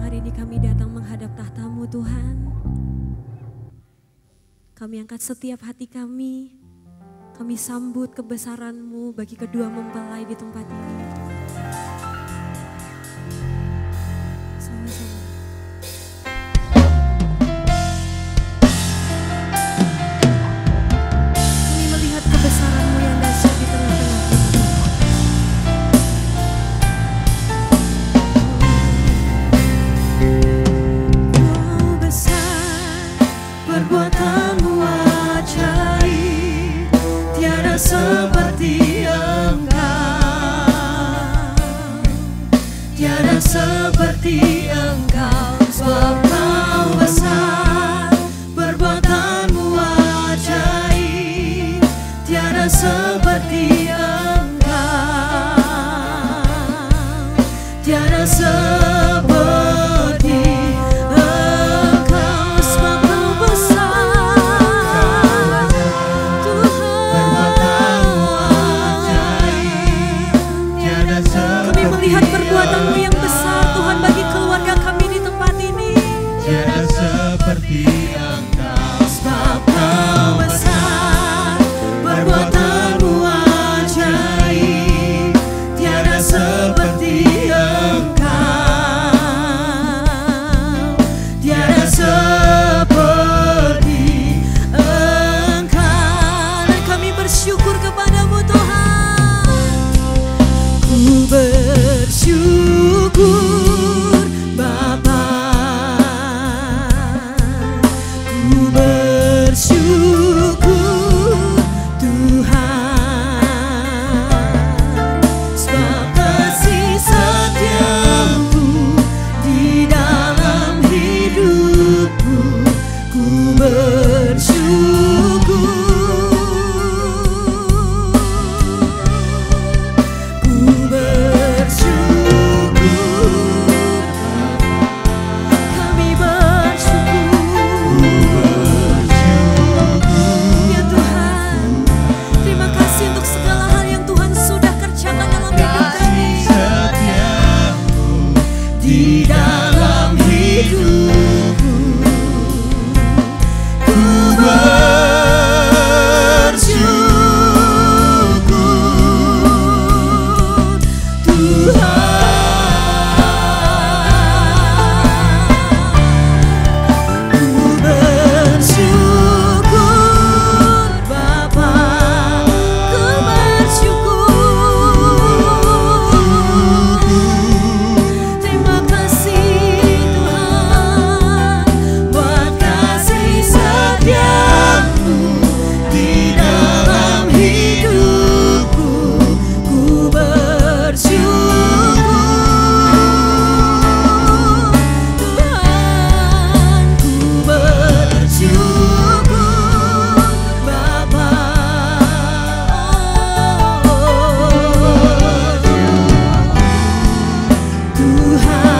hari ini kami datang menghadap tahta-Mu Tuhan. Kami angkat setiap hati kami sambut kebesaran-Mu bagi kedua mempelai di tempat ini. Sama-sama. Kami melihat kebesaran-Mu yang dahsyat di tengah-tengah kami. Kau besar, perbuatan-Mu ajaib, tiada seperti Engkau, tiada seperti Engkau, sebab Kau besar, perbuatan-Mu ajaib, tiada seperti Engkau, tiada seperti Engkau, sebab Kau besar, Tuhan. Kami melihat perbuatan-Mu yang besar, Tuhan, bagi keluarga kami di tempat ini. Tiada seperti Engkau, Sebab Kau besar, perbuatan-Mu ajaib, tiada seperti Engkau, tiada seperti Engkau. Dan kami bersyukur kepadamu Tuhan. Ku bersyukur Bapa, ku bersyukur Tuhan, sebab kasih setiamu di dalam hidupku. Ku bersyukur, ku bersyukur, kami bersyukur. Ya Tuhan, terima kasih untuk segala hal yang Tuhan sudah kerjakan dalam hidup kami. setiamu Di dalam hidupku, ku bersyukur Tuhan. Ku bersyukur Bapa, ku bersyukur. Terima kasih Tuhan buat kasih setiamu di dalam hidupku. Ku bersyukur Tuhan, ku bersyukur Bapa. Tuhan,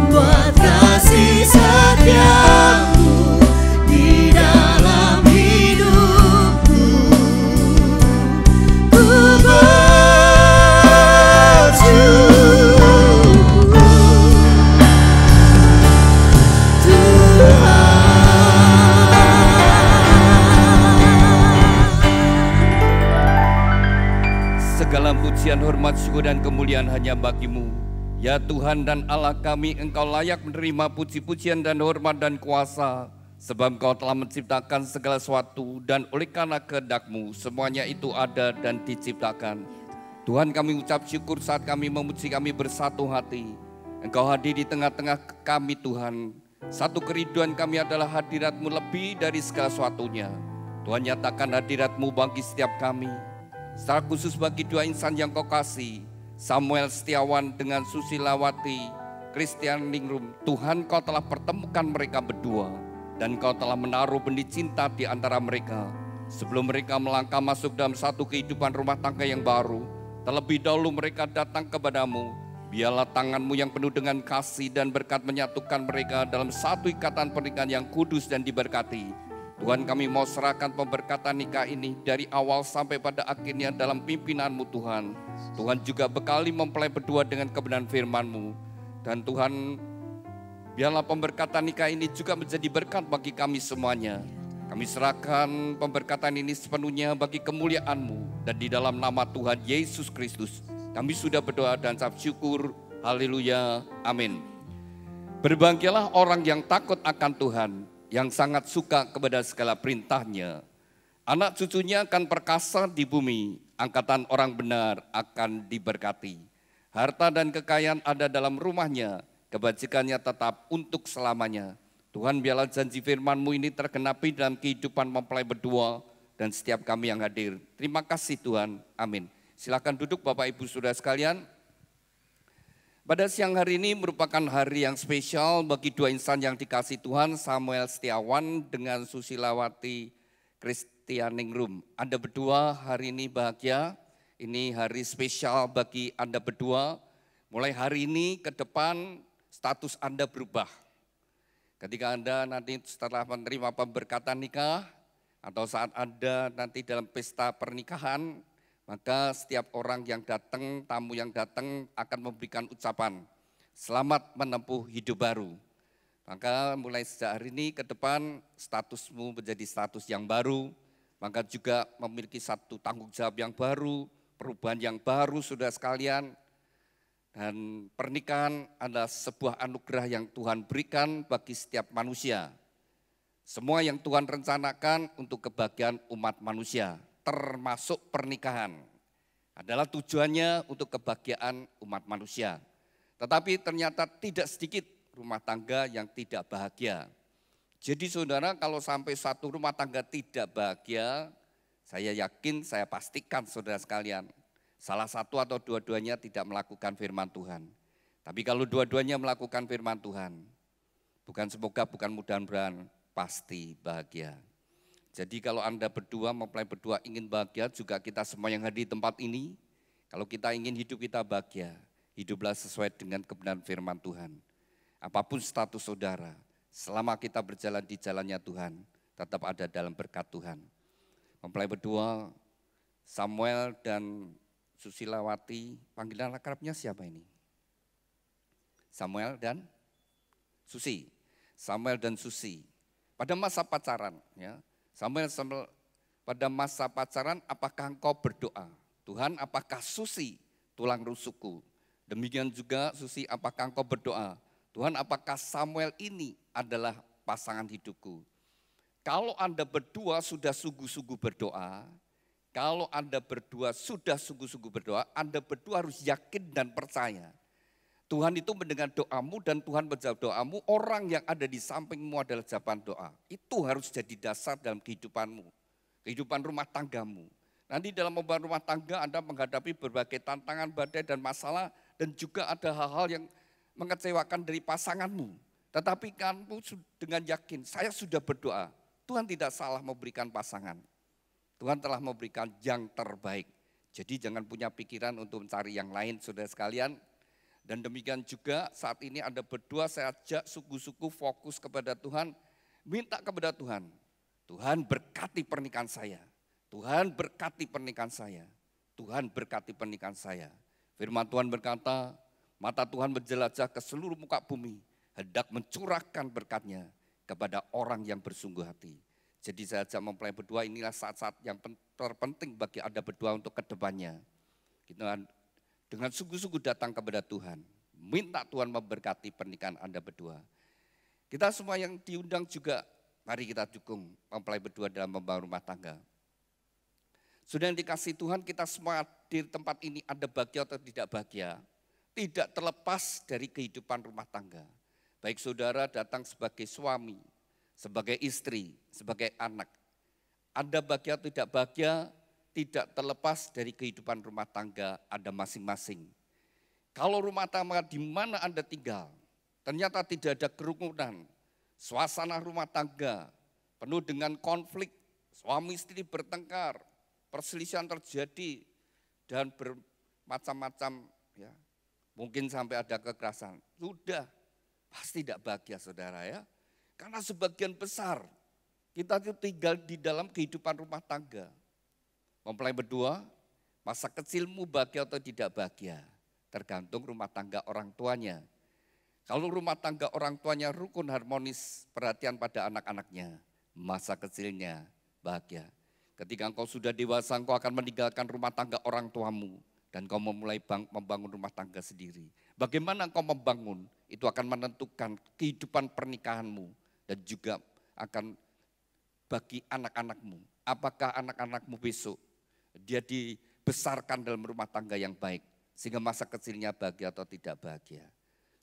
buat kasih setiamu di dalam hidupku. Ku bersyukur Tuhan. Segala pujian, hormat, syukur dan kemuliaan hanya bagi-Mu. Ya Tuhan dan Allah kami, Engkau layak menerima puji-pujian dan hormat dan kuasa. Sebab Engkau telah menciptakan segala sesuatu dan oleh karena kehendak-Mu semuanya itu ada dan diciptakan. Tuhan, kami ucap syukur saat kami memuji, kami bersatu hati. Engkau hadir di tengah-tengah kami Tuhan. Satu kerinduan kami adalah hadirat-Mu lebih dari segala sesuatunya. Tuhan, nyatakan hadirat-Mu bagi setiap kami. Secara khusus bagi dua insan yang Kau kasih, Samuel Setiawan dengan Susilawati Christian Ningrum. Tuhan, Kau telah pertemukan mereka berdua dan Kau telah menaruh benih cinta di antara mereka. Sebelum mereka melangkah masuk dalam satu kehidupan rumah tangga yang baru, terlebih dahulu mereka datang kepadamu. Biarlah tangan-Mu yang penuh dengan kasih dan berkat menyatukan mereka dalam satu ikatan pernikahan yang kudus dan diberkati. Tuhan, kami mau serahkan pemberkatan nikah ini dari awal sampai pada akhirnya dalam pimpinan-Mu Tuhan. Tuhan juga bekali mempelai berdua dengan kebenaran firman-Mu. Dan Tuhan, biarlah pemberkatan nikah ini juga menjadi berkat bagi kami semuanya. Kami serahkan pemberkatan ini sepenuhnya bagi kemuliaan-Mu. Dan di dalam nama Tuhan Yesus Kristus, kami sudah berdoa dan ucap syukur. Haleluya, amin. Berbahagialah orang yang takut akan Tuhan, yang sangat suka kepada segala perintahnya. Anak cucunya akan perkasa di bumi, angkatan orang benar akan diberkati. Harta dan kekayaan ada dalam rumahnya, kebajikannya tetap untuk selamanya. Tuhan, biarlah janji firman-Mu ini tergenapi dalam kehidupan mempelai berdua dan setiap kami yang hadir. Terima kasih Tuhan, amin. Silakan duduk Bapak Ibu Saudara sekalian. Pada siang hari ini merupakan hari yang spesial bagi dua insan yang dikasih Tuhan, Samuel Setiawan dengan Susilawati Kristianingrum. Anda berdua hari ini bahagia, ini hari spesial bagi Anda berdua. Mulai hari ini ke depan status Anda berubah. Ketika Anda nanti setelah menerima pemberkatan nikah atau saat Anda nanti dalam pesta pernikahan, maka setiap orang yang datang, tamu yang datang akan memberikan ucapan, selamat menempuh hidup baru. Maka mulai sejak hari ini ke depan statusmu menjadi status yang baru, maka juga memiliki satu tanggung jawab yang baru, perubahan yang baru saudara sekalian. Dan pernikahan adalah sebuah anugerah yang Tuhan berikan bagi setiap manusia. Semua yang Tuhan rencanakan untuk kebahagiaan umat manusia, termasuk pernikahan, adalah tujuannya untuk kebahagiaan umat manusia. Tetapi ternyata tidak sedikit rumah tangga yang tidak bahagia. Jadi saudara, kalau sampai satu rumah tangga tidak bahagia, saya yakin, saya pastikan saudara sekalian, salah satu atau dua-duanya tidak melakukan firman Tuhan. Tapi kalau dua-duanya melakukan firman Tuhan, bukan semoga, bukan mudah-mudahan, pasti bahagia. Jadi kalau Anda berdua, mempelai berdua ingin bahagia, juga kita semua yang hadir di tempat ini, kalau kita ingin hidup kita bahagia, hiduplah sesuai dengan kebenaran firman Tuhan. Apapun status saudara, selama kita berjalan di jalannya Tuhan, tetap ada dalam berkat Tuhan. Mempelai berdua, Samuel dan Susilawati, panggilan akrabnya siapa ini? Samuel dan Susi. Samuel dan Susi. Pada masa pacaran, ya. Samuel pada masa pacaran, apakah engkau berdoa? Tuhan, apakah Susi tulang rusukku? Demikian juga Susi, apakah engkau berdoa? Tuhan, apakah Samuel ini adalah pasangan hidupku? Kalau Anda berdua sudah sungguh-sungguh berdoa, kalau Anda berdua sudah sungguh-sungguh berdoa, Anda berdua harus yakin dan percaya. Tuhan itu mendengar doamu dan Tuhan menjawab doamu, orang yang ada di sampingmu adalah jawaban doa. Itu harus jadi dasar dalam kehidupanmu, kehidupan rumah tanggamu. Nanti dalam membangun rumah tangga Anda menghadapi berbagai tantangan, badai dan masalah, dan juga ada hal-hal yang mengecewakan dari pasanganmu. Tetapi kamu dengan yakin, saya sudah berdoa, Tuhan tidak salah memberikan pasangan. Tuhan telah memberikan yang terbaik. Jadi jangan punya pikiran untuk mencari yang lain saudara sekalian. Dan demikian juga saat ini Anda berdua, saya ajak suku-suku fokus kepada Tuhan, minta kepada Tuhan. Tuhan berkati pernikahan saya, Tuhan berkati pernikahan saya, Tuhan berkati pernikahan saya. Firman Tuhan berkata, mata Tuhan menjelajah ke seluruh muka bumi, hendak mencurahkan berkatnya kepada orang yang bersungguh hati. Jadi saya ajak mempelai berdua, inilah saat-saat yang terpenting bagi Anda berdua untuk kedepannya. Kita dengan sungguh-sungguh datang kepada Tuhan, minta Tuhan memberkati pernikahan Anda berdua. Kita semua yang diundang juga, mari kita dukung mempelai berdua dalam membangun rumah tangga. Sudah yang dikasih Tuhan, kita semua di tempat ini ada bahagia atau tidak bahagia, tidak terlepas dari kehidupan rumah tangga. Baik saudara datang sebagai suami, sebagai istri, sebagai anak. Anda bahagia atau tidak bahagia, tidak terlepas dari kehidupan rumah tangga Anda masing-masing. Kalau rumah tangga di mana Anda tinggal, ternyata tidak ada kerukunan, suasana rumah tangga penuh dengan konflik, suami istri bertengkar, perselisihan terjadi, dan bermacam-macam, ya, mungkin sampai ada kekerasan. Sudah, pasti tidak bahagia saudara ya. Karena sebagian besar Kita itu tinggal di dalam kehidupan rumah tangga. Mempelai berdua, masa kecilmu bahagia atau tidak bahagia, tergantung rumah tangga orang tuanya. Kalau rumah tangga orang tuanya rukun, harmonis, perhatian pada anak-anaknya, masa kecilnya bahagia. Ketika engkau sudah dewasa, engkau akan meninggalkan rumah tangga orang tuamu dan kau memulai membangun rumah tangga sendiri. Bagaimana engkau membangun, itu akan menentukan kehidupan pernikahanmu dan juga akan bagi anak-anakmu. Apakah anak-anakmu besok dia dibesarkan dalam rumah tangga yang baik sehingga masa kecilnya bahagia atau tidak bahagia.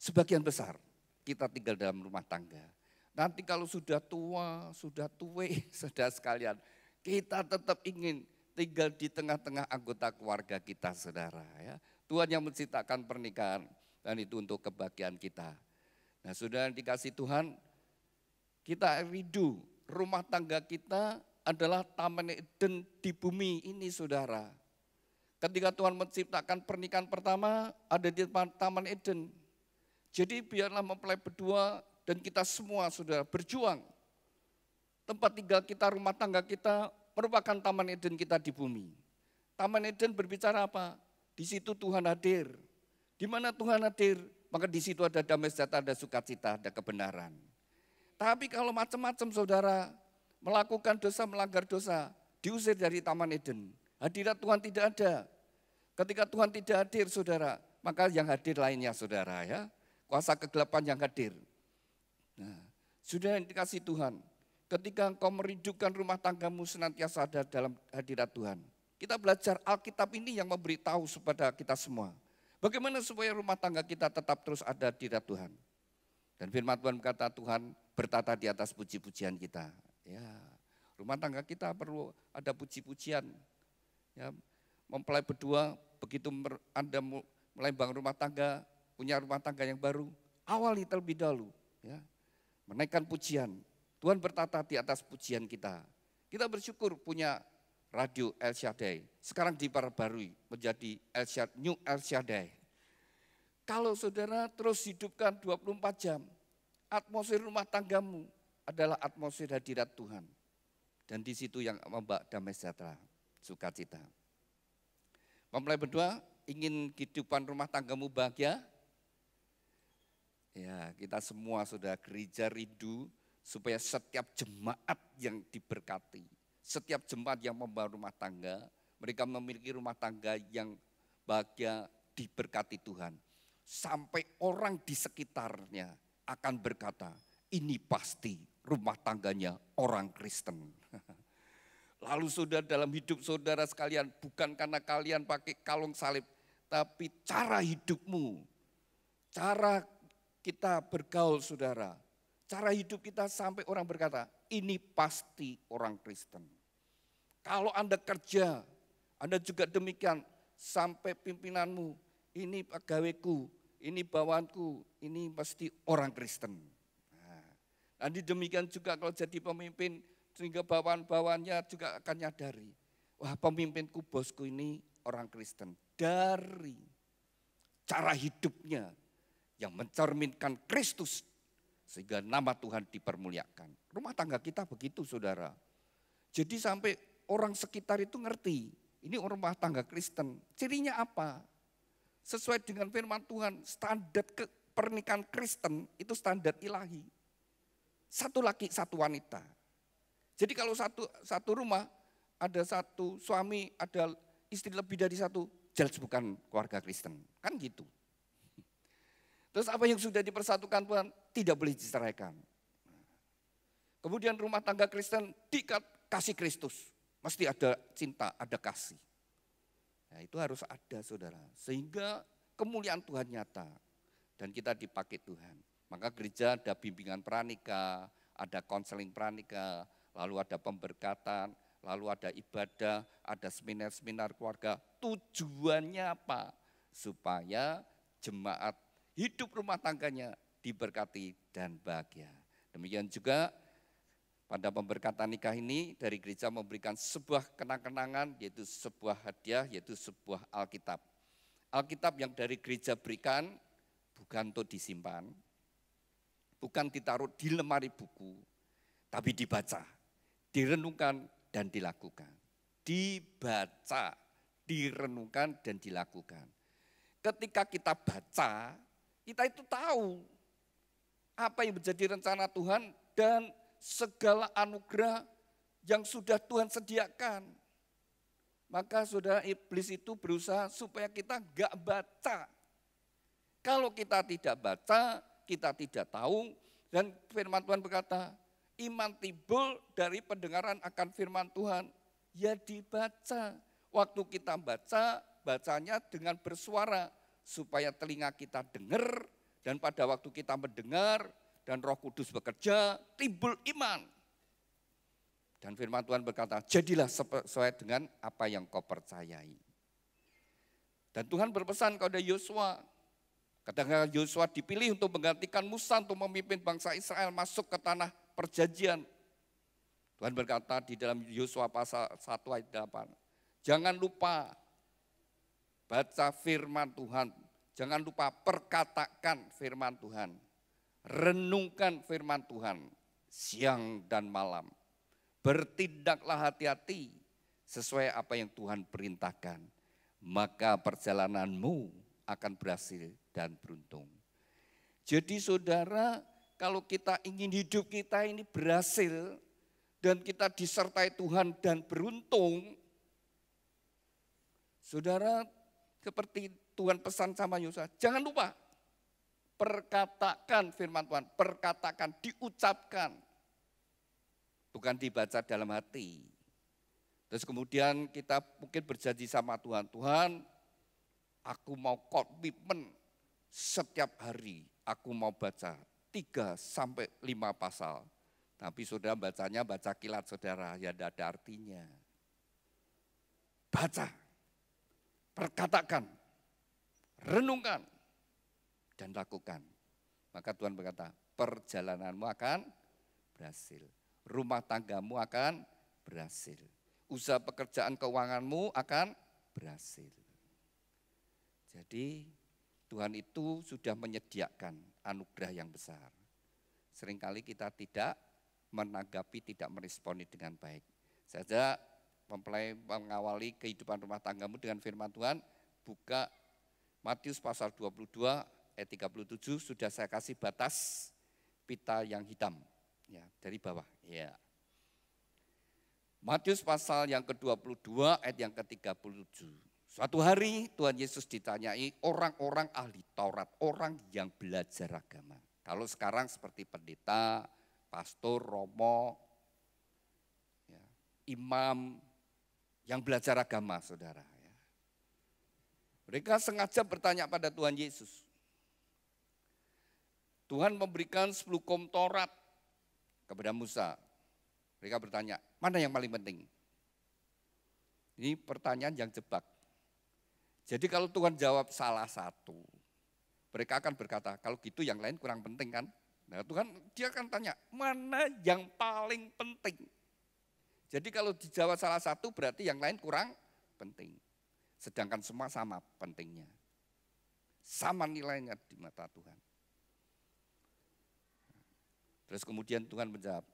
Sebagian besar kita tinggal dalam rumah tangga. Nanti kalau sudah tua, sudah tue, saudara sekalian, kita tetap ingin tinggal di tengah-tengah anggota keluarga kita, saudara. Ya. Tuhan yang menciptakan pernikahan dan itu untuk kebahagiaan kita. Nah, saudara yang dikasih Tuhan, kita rindu rumah tangga kita adalah taman Eden di bumi ini, saudara. Ketika Tuhan menciptakan pernikahan pertama ada di taman Eden. Jadi biarlah mempelai berdua dan kita semua, saudara, berjuang. Tempat tinggal kita, rumah tangga kita merupakan taman Eden kita di bumi. Taman Eden berbicara apa? Di situ Tuhan hadir. Di mana Tuhan hadir, maka di situ ada damai sejahtera, ada sukacita, ada kebenaran. Tapi kalau macam-macam, saudara, melakukan dosa, melanggar dosa, diusir dari taman Eden. Hadirat Tuhan tidak ada. Ketika Tuhan tidak hadir, saudara, maka yang hadir lainnya, saudara, ya. Kuasa kegelapan yang hadir. Nah, sudah yang dikasih Tuhan, ketika engkau merindukan rumah tanggamu senantiasa ada dalam hadirat Tuhan. Kita belajar Alkitab ini yang memberitahu kepada kita semua. Bagaimana supaya rumah tangga kita tetap terus ada di hadirat Tuhan. Dan firman Tuhan berkata, Tuhan bertata di atas puji-pujian kita. Ya, rumah tangga kita perlu ada puji-pujian. Ya, mempelai berdua, begitu Anda mulai bangun rumah tangga, punya rumah tangga yang baru, awali terlebih dahulu. Ya, menaikkan pujian. Tuhan bertata di atas pujian kita. Kita bersyukur punya radio El Shaddai. Sekarang diperbarui menjadi New El Shaddai. Kalau saudara terus hidupkan 24 jam, atmosfer rumah tanggamu adalah atmosfer hadirat Tuhan. Dan di situ yang membawa damai sejahtera, sukacita. Mempelai berdua, ingin kehidupan rumah tanggamu bahagia? Ya, kita semua sudah gereja rindu supaya setiap jemaat yang diberkati, setiap jemaat yang membangun rumah tangga, mereka memiliki rumah tangga yang bahagia, diberkati Tuhan. Sampai orang di sekitarnya akan berkata, ini pasti rumah tangganya orang Kristen. Lalu saudara, dalam hidup saudara sekalian, bukan karena kalian pakai kalung salib, tapi cara hidupmu, cara kita bergaul, saudara, cara hidup kita sampai orang berkata, ini pasti orang Kristen. Kalau Anda kerja, Anda juga demikian, sampai pimpinanmu, ini pegawaiku, ini bawahanku, ini pasti orang Kristen. Nah, nanti demikian juga kalau jadi pemimpin, sehingga bawahan-bawahannya juga akan nyadari, wah pemimpinku, bosku ini orang Kristen. Dari cara hidupnya yang mencerminkan Kristus, sehingga nama Tuhan dipermuliakan. Rumah tangga kita begitu, saudara. Jadi sampai orang sekitar itu ngerti, ini rumah tangga Kristen. Cirinya apa? Sesuai dengan firman Tuhan, standar pernikahan Kristen itu standar ilahi. Satu laki, satu wanita. Jadi kalau satu rumah, ada satu suami, ada istri lebih dari satu, jelas bukan keluarga Kristen. Kan gitu. Terus apa yang sudah dipersatukan Tuhan tidak boleh diceraikan. Kemudian rumah tangga Kristen dikasih Kristus. Mesti ada cinta, ada kasih. Nah, itu harus ada, saudara. Sehingga kemuliaan Tuhan nyata. Dan kita dipakai Tuhan. Maka gereja ada bimbingan pranikah, ada konseling pranikah, lalu ada pemberkatan, lalu ada ibadah, ada seminar-seminar keluarga. Tujuannya apa? Supaya jemaat hidup rumah tangganya diberkati dan bahagia. Demikian juga pada pemberkatan nikah ini dari gereja memberikan sebuah kenang-kenangan, yaitu sebuah hadiah, yaitu sebuah Alkitab. Alkitab yang dari gereja berikan bukan untuk disimpan, bukan ditaruh di lemari buku, tapi dibaca. direnungkan dan dilakukan. Dibaca, direnungkan dan dilakukan. Ketika kita baca, kita itu tahu apa yang menjadi rencana Tuhan dan segala anugerah yang sudah Tuhan sediakan. Maka saudara, iblis itu berusaha supaya kita enggak baca. Kalau kita tidak baca, kita tidak tahu. Dan firman Tuhan berkata, iman timbul dari pendengaran akan firman Tuhan. Ya dibaca. Waktu kita baca, bacanya dengan bersuara. Supaya telinga kita dengar, dan pada waktu kita mendengar, dan Roh Kudus bekerja, timbul iman. Dan firman Tuhan berkata, jadilah sesuai dengan apa yang kau percayai. Dan Tuhan berpesan kepada Yosua, ketika Yosua dipilih untuk menggantikan Musa untuk memimpin bangsa Israel masuk ke tanah perjanjian. Tuhan berkata di dalam Yosua pasal 1 ayat 8, jangan lupa baca firman Tuhan, jangan lupa perkatakan firman Tuhan, renungkan firman Tuhan siang dan malam. Bertindaklah hati-hati sesuai apa yang Tuhan perintahkan, maka perjalananmu akan berhasil dan beruntung. Jadi saudara, kalau kita ingin hidup kita ini berhasil dan kita disertai Tuhan dan beruntung, saudara, seperti Tuhan pesan sama Yosua, jangan lupa perkatakan firman Tuhan, perkatakan, diucapkan. Bukan dibaca dalam hati. Terus kemudian kita mungkin berjanji sama Tuhan, Tuhan aku mau komitmen setiap hari aku mau baca 3 sampai 5 pasal. Tapi saudara bacanya baca kilat saudara, ya tidak ada artinya. Baca, perkatakan, renungkan, dan lakukan. Maka Tuhan berkata, perjalananmu akan berhasil. Rumah tanggamu akan berhasil. Usaha pekerjaan keuanganmu akan berhasil. Jadi Tuhan itu sudah menyediakan anugerah yang besar. Seringkali kita tidak menanggapi, tidak meresponi dengan baik. Saya mengawali kehidupan rumah tanggamu dengan firman Tuhan, buka Matius pasal 22 ayat 37, sudah saya kasih batas pita yang hitam. Ya, dari bawah. Ya. Matius pasal yang ke-22 ayat yang ke-37. Suatu hari Tuhan Yesus ditanyai orang-orang ahli Taurat, orang yang belajar agama. Kalau sekarang seperti pendeta, pastor, romo, ya, imam yang belajar agama, saudara. Ya. Mereka sengaja bertanya pada Tuhan Yesus. Tuhan memberikan 10 hukum Taurat kepada Musa. Mereka bertanya, mana yang paling penting? Ini pertanyaan yang jebak. Jadi kalau Tuhan jawab salah satu, mereka akan berkata, kalau gitu yang lain kurang penting kan? Nah Tuhan, dia akan tanya, mana yang paling penting? Jadi kalau dijawab salah satu berarti yang lain kurang penting. Sedangkan semua sama pentingnya. Sama nilainya di mata Tuhan. Terus kemudian Tuhan menjawab,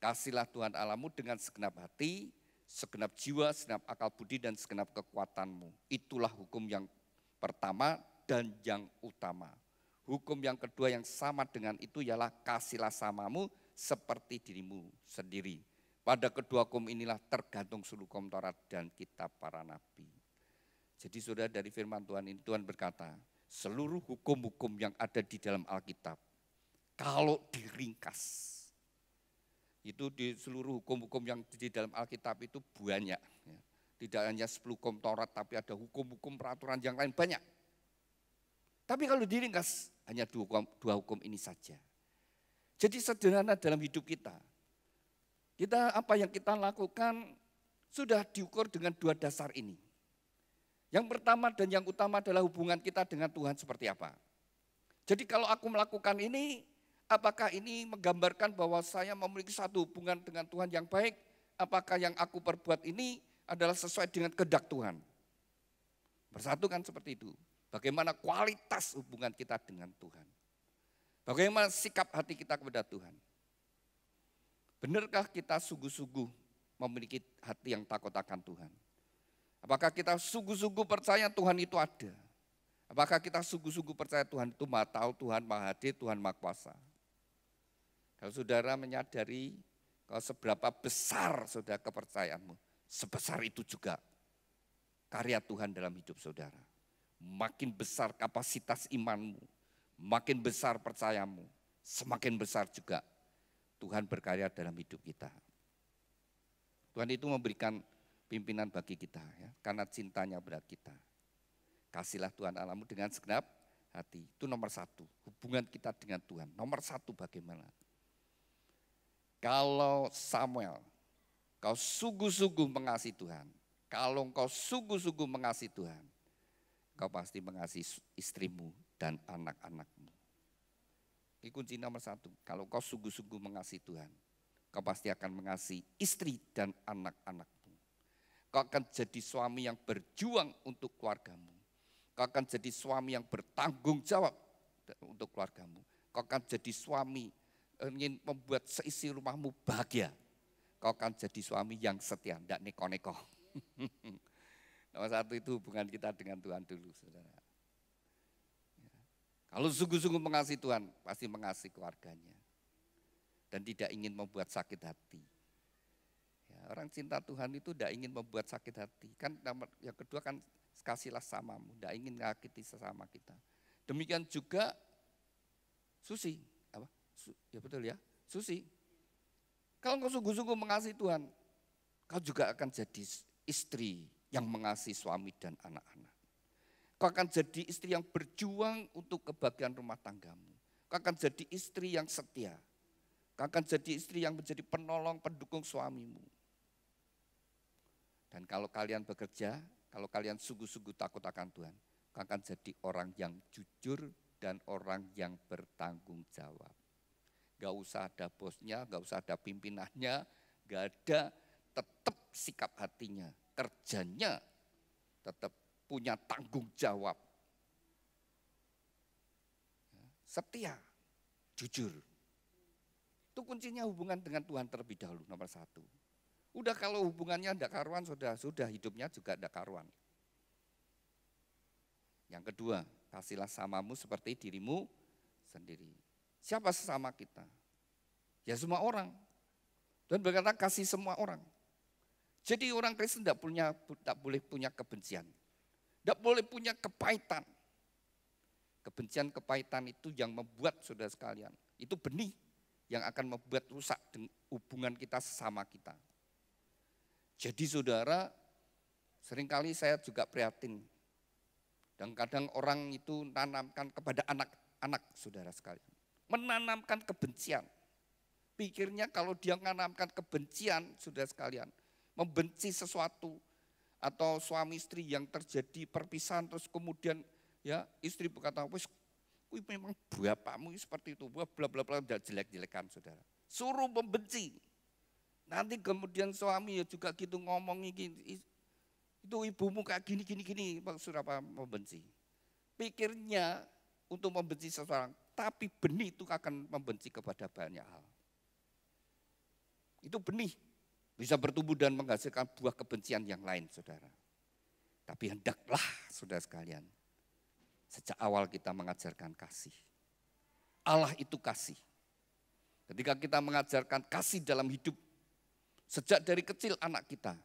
kasihlah Tuhan Allahmu dengan segenap hati, segenap jiwa, segenap akal budi, dan segenap kekuatanmu. Itulah hukum yang pertama dan yang utama. Hukum yang kedua yang sama dengan itu ialah kasihlah samamu seperti dirimu sendiri. Pada kedua hukum inilah tergantung seluruh hukum Taurat dan kitab para nabi. Jadi saudara, dari firman Tuhan ini Tuhan berkata, seluruh hukum-hukum yang ada di dalam Alkitab, kalau diringkas, itu di seluruh hukum-hukum yang di dalam Alkitab itu banyak. Ya. Tidak hanya 10 hukum Taurat, tapi ada hukum-hukum peraturan yang lain banyak. Tapi kalau diringkas, hanya dua hukum ini saja. Jadi sederhana dalam hidup kita. Apa yang kita lakukan sudah diukur dengan 2 dasar ini. Yang pertama dan yang utama adalah hubungan kita dengan Tuhan seperti apa. Jadi kalau aku melakukan ini, apakah ini menggambarkan bahwa saya memiliki satu hubungan dengan Tuhan yang baik? Apakah yang aku perbuat ini adalah sesuai dengan kehendak Tuhan? Bersatu kan seperti itu. Bagaimana kualitas hubungan kita dengan Tuhan? Bagaimana sikap hati kita kepada Tuhan? Benarkah kita sungguh-sungguh memiliki hati yang takut akan Tuhan? Apakah kita sungguh-sungguh percaya Tuhan itu ada? Apakah kita sungguh-sungguh percaya Tuhan itu Maha Tahu, Tuhan Maha Hadir, Tuhan Maha Kuasa? Kalau saudara menyadari kalau seberapa besar saudara kepercayaanmu, sebesar itu juga karya Tuhan dalam hidup saudara. Makin besar kapasitas imanmu, makin besar percayamu, semakin besar juga Tuhan berkarya dalam hidup kita. Tuhan itu memberikan pimpinan bagi kita ya, karena cintanya berat kita. Kasihlah Tuhan Allahmu dengan segenap hati. Itu nomor satu, hubungan kita dengan Tuhan. Nomor satu bagaimana? Kalau Samuel, kau sungguh-sungguh mengasihi Tuhan. Kalau engkau sungguh-sungguh mengasihi Tuhan, kau pasti mengasihi istrimu dan anak-anakmu. Ini kunci nomor satu. Kalau kau sungguh-sungguh mengasihi Tuhan, kau pasti akan mengasihi istri dan anak-anakmu. Kau akan jadi suami yang berjuang untuk keluargamu. Kau akan jadi suami yang bertanggung jawab untuk keluargamu. Kau akan jadi suami ingin membuat seisi rumahmu bahagia. Kau akan jadi suami yang setia, tidak neko-neko. Nomor satu itu hubungan kita dengan Tuhan dulu, saudara. Ya. Kalau sungguh-sungguh mengasihi Tuhan, pasti mengasihi keluarganya. Dan tidak ingin membuat sakit hati. Ya, orang cinta Tuhan itu tidak ingin membuat sakit hati. Kan yang kedua kan kasihlah samamu, tidak ingin menyakiti sesama kita. Demikian juga Susi, apa? Ya betul ya, Susi. Kalau engkau sungguh-sungguh mengasihi Tuhan, kau juga akan jadi istri yang mengasihi suami dan anak-anak. Kau akan jadi istri yang berjuang untuk kebahagiaan rumah tanggamu. Kau akan jadi istri yang setia. Kau akan jadi istri yang menjadi penolong, pendukung suamimu. Dan kalau kalian bekerja, kalau kalian sungguh-sungguh takut akan Tuhan, kau akan jadi orang yang jujur dan orang yang bertanggung jawab. Gak usah ada bosnya, gak usah ada pimpinannya, gak ada, tetap sikap hatinya, kerjanya tetap punya tanggung jawab. Setia, jujur. Itu kuncinya hubungan dengan Tuhan terlebih dahulu, nomor satu. Udah kalau hubungannya tidak karuan, sudah hidupnya juga tidak karuan. Yang kedua, kasihlah samamu seperti dirimu sendiri. Siapa sesama kita? Ya semua orang. Dan berkata kasih semua orang. Jadi orang Kristen tidak boleh punya kebencian. Tidak boleh punya kepahitan. Kebencian, kepahitan itu yang membuat saudara sekalian. Itu benih yang akan membuat rusak hubungan kita sesama kita. Jadi saudara, seringkali saya juga prihatin. Dan kadang orang itu menanamkan kepada anak-anak saudara sekalian. Menanamkan kebencian. Pikirnya kalau dia menanamkan kebencian saudara sekalian. Membenci sesuatu. Atau suami istri yang terjadi perpisahan terus kemudian ya istri berkata, wis kuwi memang bapakmu seperti itu. Bla bla bla jelek-jelekan saudara. Suruh membenci. Nanti kemudian suami ya juga gitu ngomong itu ibumu kayak gini, maksud apa membenci. Pikirnya untuk membenci seseorang, tapi benih itu akan membenci kepada banyak hal. Itu benih, bisa bertumbuh dan menghasilkan buah kebencian yang lain saudara. Tapi hendaklah saudara sekalian, sejak awal kita mengajarkan kasih. Allah itu kasih. Ketika kita mengajarkan kasih dalam hidup, sejak dari kecil anak kita,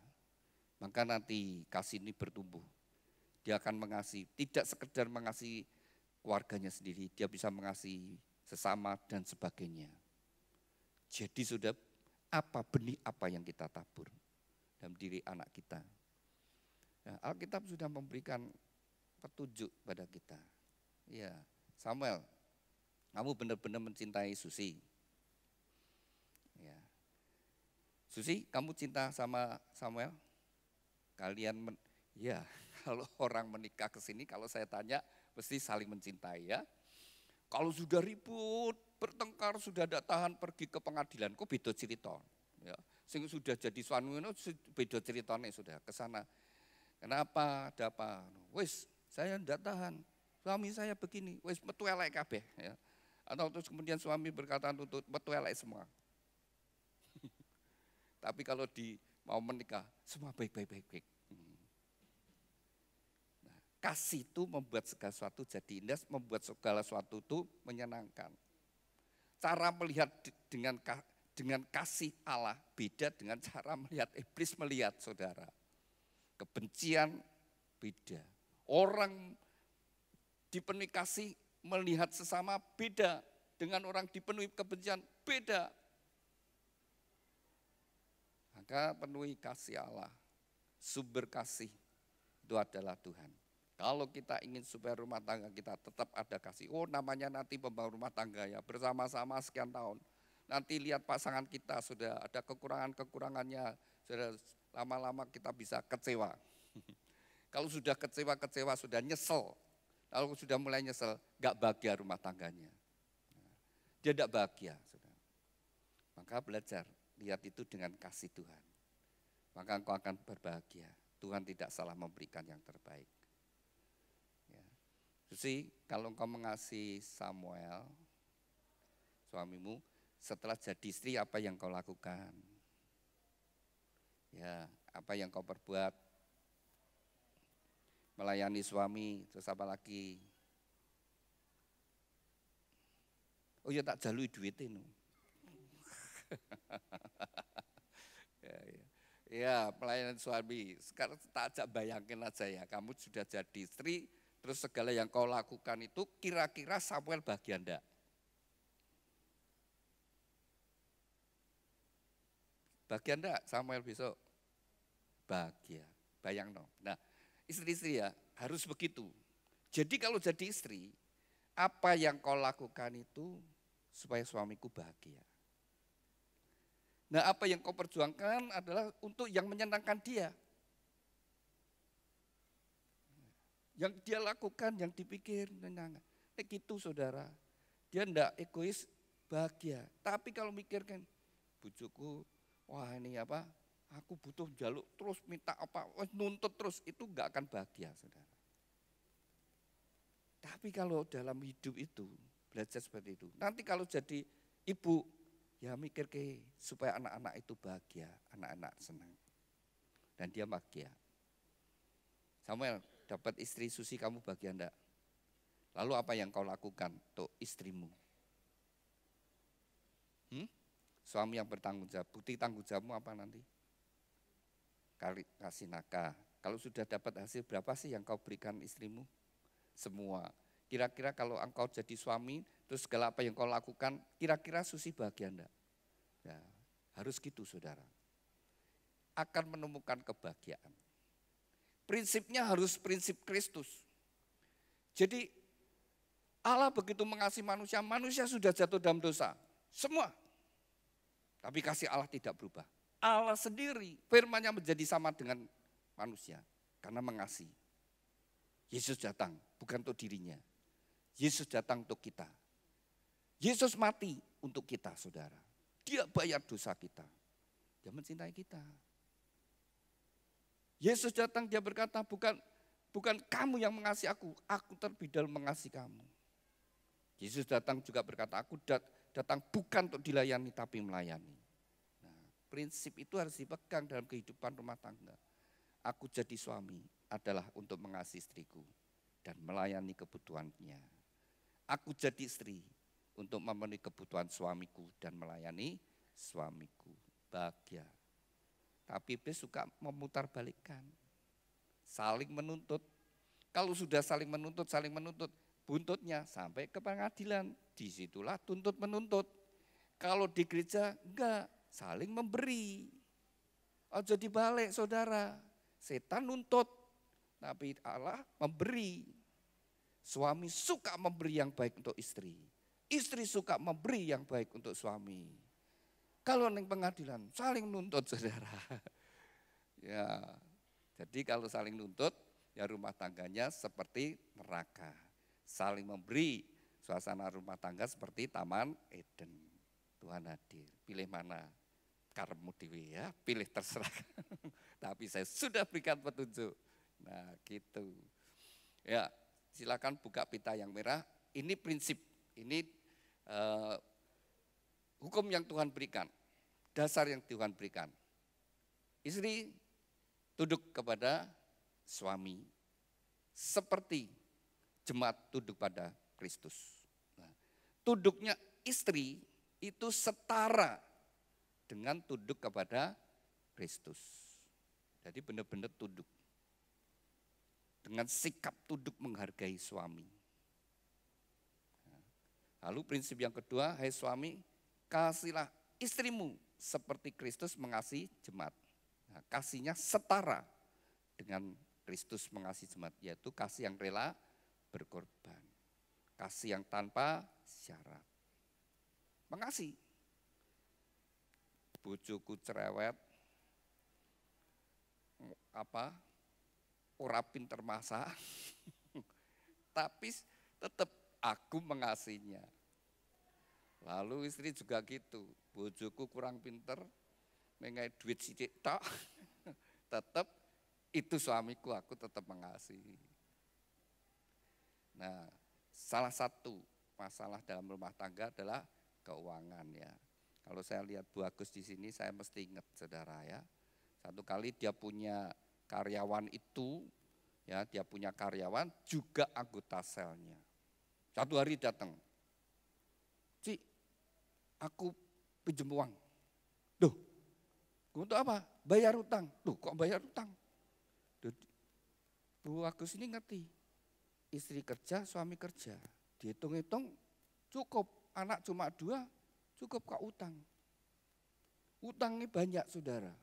maka nanti kasih ini bertumbuh. Dia akan mengasihi, tidak sekedar mengasihi keluarganya sendiri, dia bisa mengasihi sesama dan sebagainya. Jadi sudah apa benih apa yang kita tabur dalam diri anak kita. Nah, Alkitab sudah memberikan petunjuk pada kita. Ya, Samuel, kamu benar-benar mencintai Susi. Ya. Susi, kamu cinta sama Samuel? Ya, kalau orang menikah ke sini, kalau saya tanya, mesti saling mencintai ya. Kalau sudah ribut, bertengkar, sudah tidak tahan pergi ke pengadilan, kok beda cerita. Ya, sehingga sudah jadi suami, beda ceritanya sudah ke sana. Kenapa? Ada apa? Wis, saya tidak tahan. Suami saya begini, wis metu elek kabeh. Ya. Atau terus kemudian suami berkata untuk metu elek semua. Tapi kalau mau menikah, semua baik. Nah, kasih itu membuat segala sesuatu jadi indah, membuat segala sesuatu itu menyenangkan. Cara melihat dengan kasih Allah beda dengan cara melihat iblis melihat, saudara. Kebencian beda. Orang dipenuhi kasih melihat sesama beda. Dengan orang dipenuhi kebencian beda. Maka penuhi kasih Allah. Sumber kasih itu adalah Tuhan. Kalau kita ingin supaya rumah tangga kita tetap ada kasih. Oh, namanya nanti pembangun rumah tangga ya, bersama-sama sekian tahun. Nanti lihat pasangan kita sudah ada kekurangannya, sudah lama-lama kita bisa kecewa. Kalau sudah kecewa, sudah nyesel. Kalau sudah mulai nyesel, gak bahagia rumah tangganya. Dia tidak bahagia. Saudara. Maka belajar, lihat itu dengan kasih Tuhan. Maka engkau akan berbahagia. Tuhan tidak salah memberikan yang terbaik. Ya. Susi, kalau engkau mengasihi Samuel, suamimu, setelah jadi istri apa yang kau lakukan? Ya, apa yang kau perbuat? Melayani suami, terus apa lagi? Oh ya tak jalui duitnya. Ya, pelayanan suami. Sekarang tak ajak bayangin aja ya, kamu sudah jadi istri, terus segala yang kau lakukan itu kira-kira Samuel bahagia enggak? Bahagia enggak Samuel besok? Bahagia, bayang no. Nah, istri-istri ya harus begitu. Jadi kalau jadi istri, apa yang kau lakukan itu supaya suamiku bahagia. Nah, apa yang kau perjuangkan adalah untuk yang menyenangkan dia. Yang dia lakukan, yang dipikir, menyenangkan. Gitu saudara, dia enggak egois, bahagia. Tapi kalau mikirkan, bujuku, wah ini apa, aku butuh jaluk terus, minta apa, nuntut terus, itu enggak akan bahagia saudara. Tapi kalau dalam hidup itu, belajar seperti itu. Nanti kalau jadi ibu, ya mikir supaya anak-anak itu bahagia, anak-anak senang. Dan dia bahagia. Samuel, dapat istri Susi kamu bahagia enggak? Lalu apa yang kau lakukan untuk istrimu? Suami yang bertanggung jawab, bukti tanggung jawabmu apa nanti? Kasih nafkah. Kalau sudah dapat hasil berapa sih yang kau berikan istrimu? Semua. Kira-kira kalau engkau jadi suami, terus segala apa yang kau lakukan, kira-kira Susi bahagia enggak? Ya, harus gitu saudara. Akan menemukan kebahagiaan. Prinsipnya harus prinsip Kristus. Jadi Allah begitu mengasihi manusia, manusia sudah jatuh dalam dosa. Semua. Tapi kasih Allah tidak berubah. Allah sendiri firman-Nya menjadi sama dengan manusia karena mengasihi. Yesus datang bukan untuk dirinya. Yesus datang untuk kita. Yesus mati untuk kita, saudara. Dia bayar dosa kita. Dia mencintai kita. Yesus datang, dia berkata, bukan kamu yang mengasihi aku terlebih dahulu mengasihi kamu. Yesus datang juga berkata, aku datang bukan untuk dilayani tapi melayani. Nah, prinsip itu harus dipegang dalam kehidupan rumah tangga. Aku jadi suami adalah untuk mengasihi istriku dan melayani kebutuhannya. Aku jadi istri untuk memenuhi kebutuhan suamiku dan melayani suamiku. Bahagia. Tapi iblis suka memutarbalikkan. Saling menuntut. Kalau sudah saling menuntut, buntutnya sampai ke pengadilan. Disitulah tuntut menuntut. Kalau di gereja enggak, saling memberi. Ojo dibalik saudara. Setan nuntut, tapi Allah memberi. Suami suka memberi yang baik untuk istri. Istri suka memberi yang baik untuk suami. Kalau di pengadilan saling nuntut saudara. Ya, jadi kalau saling nuntut, ya rumah tangganya seperti neraka. Saling memberi, suasana rumah tangga seperti Taman Eden. Tuhan hadir, pilih mana? Karepmu dewe ya, pilih terserah. Tapi saya sudah berikan petunjuk. Nah gitu. Ya, silakan buka pita yang merah. Ini prinsip, ini hukum yang Tuhan berikan, dasar yang Tuhan berikan. Istri tunduk kepada suami seperti jemaat tunduk pada Kristus. Nah, tunduknya istri itu setara dengan tunduk kepada Kristus. Jadi benar-benar tunduk. Dengan sikap tunduk menghargai suami. Lalu prinsip yang kedua, hai suami, kasihlah istrimu seperti Kristus mengasihi jemaat. Nah, kasihnya setara dengan Kristus mengasihi jemaat, yaitu kasih yang rela berkorban. Kasih yang tanpa syarat. Mengasihi. Bojoku cerewet, ora pinter masak, tapi tetap aku mengasihinya. Lalu istri juga gitu, bojoku kurang pinter, mengai duit sidik tok, tetap itu suamiku, aku tetap mengasihi. Nah, salah satu masalah dalam rumah tangga adalah keuangan ya. Kalau saya lihat Bu Agus di sini, saya mesti ingat saudara ya. Satu kali dia punya karyawan itu, ya dia punya karyawan juga anggota selnya. Satu hari datang, Ci, aku pinjam uang. Duh, untuk apa? Bayar utang. Duh, kok bayar utang? Duh, Bu Agus ini ngerti, istri kerja, suami kerja. Dihitung-hitung cukup, anak cuma 2, cukup kok utang. Utangnya banyak saudara.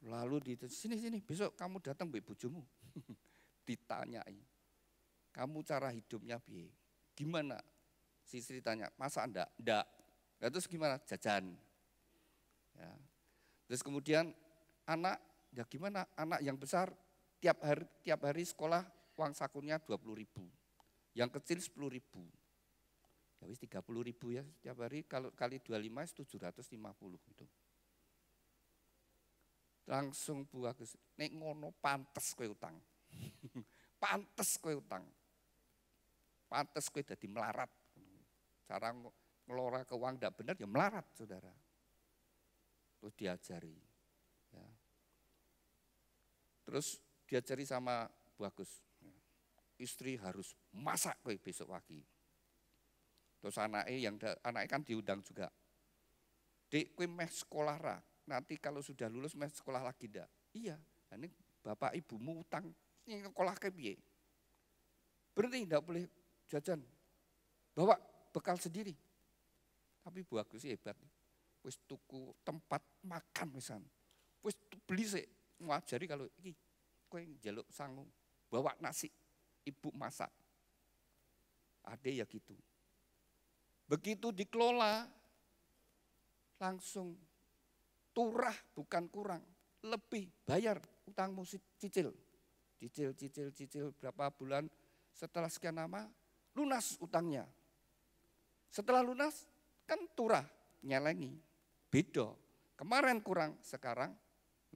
Lalu sini besok kamu datang mbek bojomu. Ditanyai, kamu cara hidupnya piye? Gimana? Si istri tanya, masa enggak? Enggak. Nah, terus gimana? Jajan. Ya. Terus kemudian anak, ya gimana? Anak yang besar tiap hari sekolah uang sakunya 20.000. Yang kecil 10.000. Ya wis 30.000 ya setiap hari, kalau kali 25 750 itu. Langsung Bu Agus, nek ngono pantes kowe utang. Pantes kowe utang. Pantes kowe dadi melarat. Cara ngelola keuangan tidak benar ya melarat saudara. Terus diajari. Ya. Terus diajari sama Bu Agus. Istri harus masak kowe besok pagi. Terus anaknya kan diundang juga. Dek kowe meh sekolah ra. Nanti kalau sudah lulus meh sekolah lagi ndak? Iya, ini bapak ibumu utang ini sekolah ke piye? Berhenti ndak boleh jajan. Bawa bekal sendiri. Tapi Bu Agus hebat. Wis tuku tempat makan wisan. Wis beli sik ngajari kalau iki kowe njaluk sangu, bawa nasi, ibu masak. Ade ya gitu. Begitu dikelola langsung turah bukan kurang, lebih bayar utangmu cicil berapa bulan, setelah sekian lama lunas utangnya. Setelah lunas kan turah, nyelengi, beda. Kemarin kurang, sekarang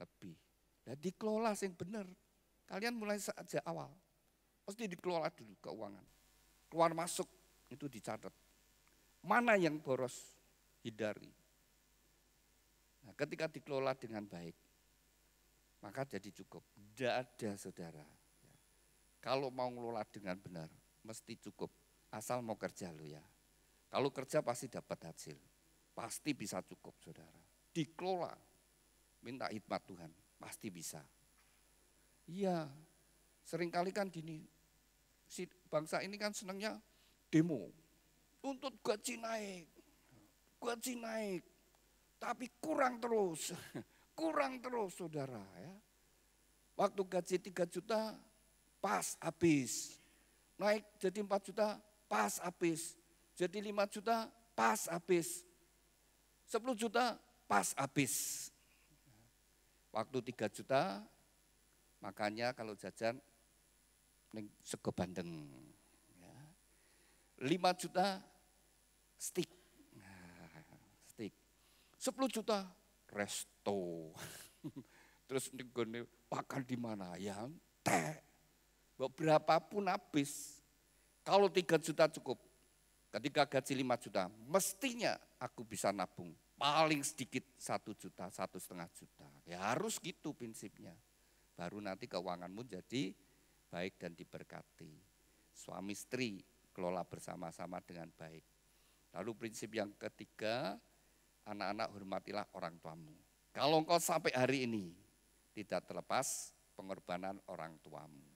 lebih. Nah, dikelola yang benar. Kalian mulai sejak awal, mesti dikelola dulu keuangan. Keluar masuk itu dicatat. Mana yang boros, hindari. Nah, ketika dikelola dengan baik, maka jadi cukup. Tidak ada saudara. Kalau mau ngelola dengan benar, mesti cukup. Asal mau kerja lo ya. Kalau kerja pasti dapat hasil. Pasti bisa cukup saudara. Dikelola, minta hikmat Tuhan, pasti bisa. Iya, seringkali kan gini, si bangsa ini kan senangnya demo. Tuntut gaji naik. Tapi kurang terus saudara ya. Waktu gaji 3 juta pas habis. Naik jadi 4 juta pas habis. Jadi 5 juta pas habis. 10 juta pas habis. Waktu 3 juta makanya kalau jajan sego bandeng. 5 juta stick. 10 juta resto. Terus makan di mana? Ya teh. Berapapun habis. Kalau 3 juta cukup. Ketika gaji 5 juta, mestinya aku bisa nabung paling sedikit 1 juta, 1,5 juta. Ya harus gitu prinsipnya. Baru nanti keuanganmu jadi baik dan diberkati. Suami istri kelola bersama-sama dengan baik. Lalu prinsip yang ketiga, anak-anak hormatilah orang tuamu. Kalau engkau sampai hari ini tidak terlepas pengorbanan orang tuamu.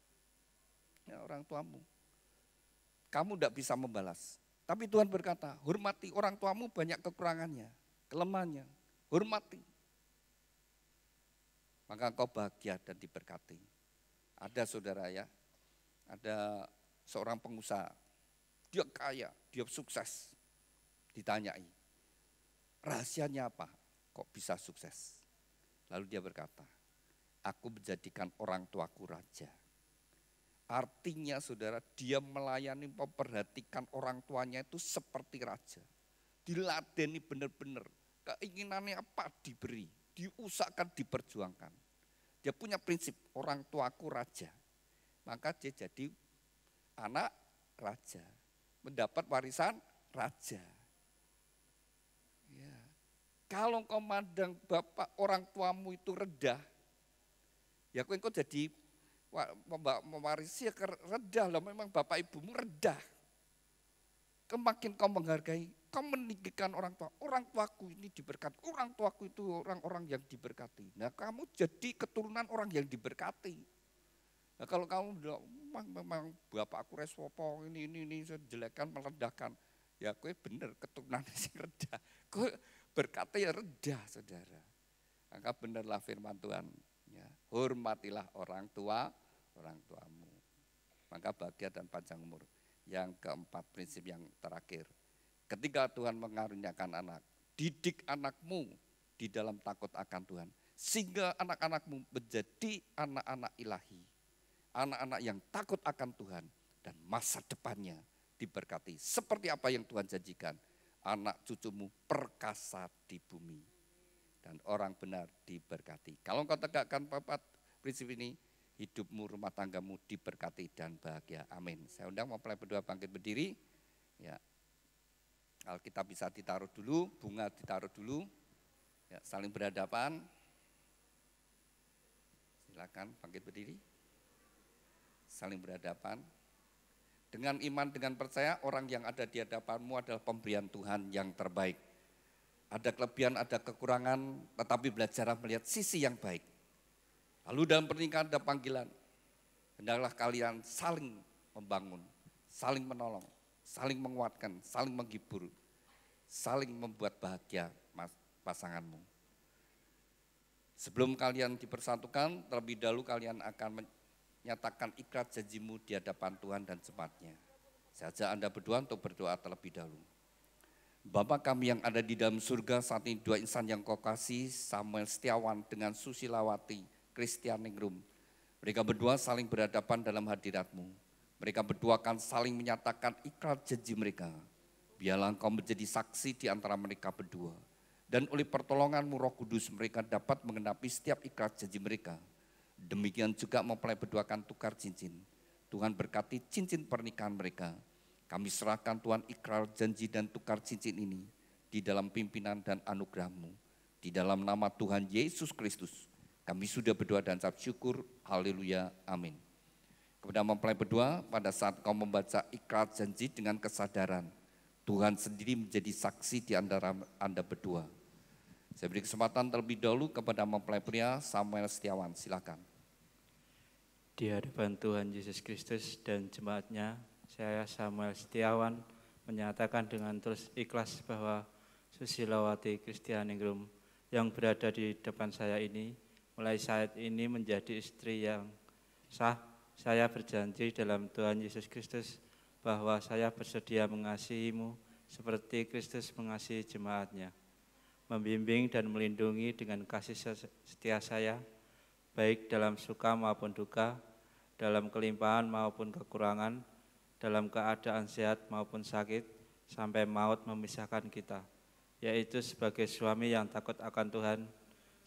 Ya, orang tuamu. Kamu tidak bisa membalas. Tapi Tuhan berkata, hormati orang tuamu banyak kekurangannya, kelemahannya. Hormati. Maka engkau bahagia dan diberkati. Ada saudara ya, ada seorang pengusaha. Dia kaya, dia sukses. Ditanyai, rahasianya apa? Kok bisa sukses? Lalu dia berkata, aku menjadikan orang tuaku raja. Artinya saudara, dia melayani, memperhatikan orang tuanya itu seperti raja. Diladeni benar-benar, keinginannya apa diberi, diusahakan, diperjuangkan. Dia punya prinsip, orang tuaku raja. Maka dia jadi anak raja, mendapat warisan raja. Ya. Kalau engkau mandang bapak orang tuamu itu rendah, ya engkau jadi mewarisi rendah lah, memang bapak ibumu rendah. Kemakin kau menghargai, kau meninggikan orang tua. Orang tuaku ini diberkati, orang tuaku itu orang-orang yang diberkati. Nah kamu jadi keturunan orang yang diberkati. Nah kalau kamu bilang, memang bapakku reswopo ini jelekan, merendahkan. Ya kue bener keturunan sing rendah. Kue berkata ya rendah saudara. Maka benerlah firman Tuhan. Ya, hormatilah orang tuamu. Maka bahagia dan panjang umur. Yang keempat, prinsip yang terakhir. Ketika Tuhan mengaruniakan anak, didik anakmu di dalam takut akan Tuhan. Sehingga anak-anakmu menjadi anak-anak ilahi. Anak-anak yang takut akan Tuhan dan masa depannya diberkati. Seperti apa yang Tuhan janjikan, anak cucumu perkasa di bumi dan orang benar diberkati. Kalau engkau tegakkan 4 prinsip ini, hidupmu, rumah tanggamu diberkati dan bahagia. Amin. Saya undang mempelai berdua bangkit berdiri. Ya, Alkitab bisa ditaruh dulu, bunga ditaruh dulu. Ya, saling berhadapan. Silakan bangkit berdiri. Saling berhadapan. Dengan iman, dengan percaya, orang yang ada di hadapanmu adalah pemberian Tuhan yang terbaik. Ada kelebihan, ada kekurangan, tetapi belajar melihat sisi yang baik. Lalu dalam pernikahan ada panggilan. Hendaklah kalian saling membangun, saling menolong, saling menguatkan, saling menghibur, saling membuat bahagia pasanganmu. Sebelum kalian dipersatukan, terlebih dahulu kalian akan nyatakan ikrar janjimu di hadapan Tuhan dan jemaatnya. Saya ajak Anda berdua untuk berdoa terlebih dahulu. Bapa kami yang ada di dalam surga, saat ini 2 insan yang kau kasih, Samuel Setiawan dengan Susilawati Kristianingrum. Mereka berdua saling berhadapan dalam hadirat-Mu. Mereka berdua akan saling menyatakan ikrar janji mereka. Biarlah Engkau menjadi saksi di antara mereka berdua. Dan oleh pertolongan-Mu Roh Kudus mereka dapat mengenapi setiap ikrar janji mereka. Demikian juga mempelai berduakan tukar cincin. Tuhan berkati cincin pernikahan mereka. Kami serahkan Tuhan ikrar janji dan tukar cincin ini di dalam pimpinan dan anugerah-Mu. Di dalam nama Tuhan Yesus Kristus, kami sudah berdoa dan ucap syukur. Haleluya, amin. Kepada mempelai berdua, pada saat kau membaca ikrar janji dengan kesadaran, Tuhan sendiri menjadi saksi di antara Anda berdua. Saya beri kesempatan terlebih dahulu kepada mempelai pria Samuel Setiawan, silakan. Di hadapan Tuhan Yesus Kristus dan jemaatnya, saya Samuel Setiawan menyatakan dengan terus ikhlas bahwa Susilawati Kristianingrum yang berada di depan saya ini, mulai saat ini menjadi istri yang sah. Saya berjanji dalam Tuhan Yesus Kristus bahwa saya bersedia mengasihimu seperti Kristus mengasihi jemaatnya, membimbing dan melindungi dengan kasih setia saya, baik dalam suka maupun duka, dalam kelimpahan maupun kekurangan, dalam keadaan sehat maupun sakit, sampai maut memisahkan kita, yaitu sebagai suami yang takut akan Tuhan,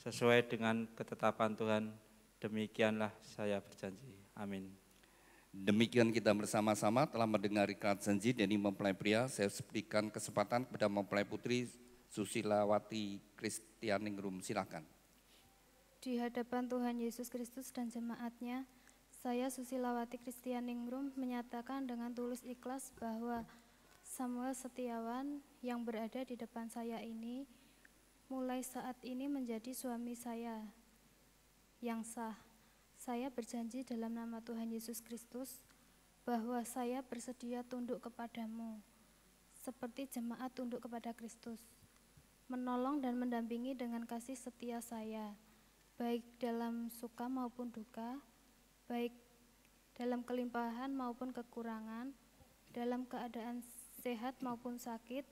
sesuai dengan ketetapan Tuhan. Demikianlah saya berjanji. Amin. Demikian kita bersama-sama telah mendengar ikrar janji dari mempelai pria. Saya berikan kesempatan kepada mempelai putri Susilawati Kristianingrum, silakan. Di hadapan Tuhan Yesus Kristus dan jemaatnya, saya Susilawati Kristianingrum menyatakan dengan tulus ikhlas bahwa Samuel Setiawan yang berada di depan saya ini mulai saat ini menjadi suami saya yang sah. Saya berjanji dalam nama Tuhan Yesus Kristus bahwa saya bersedia tunduk kepadamu, seperti jemaat tunduk kepada Kristus, menolong dan mendampingi dengan kasih setia saya, baik dalam suka maupun duka, baik dalam kelimpahan maupun kekurangan, dalam keadaan sehat maupun sakit,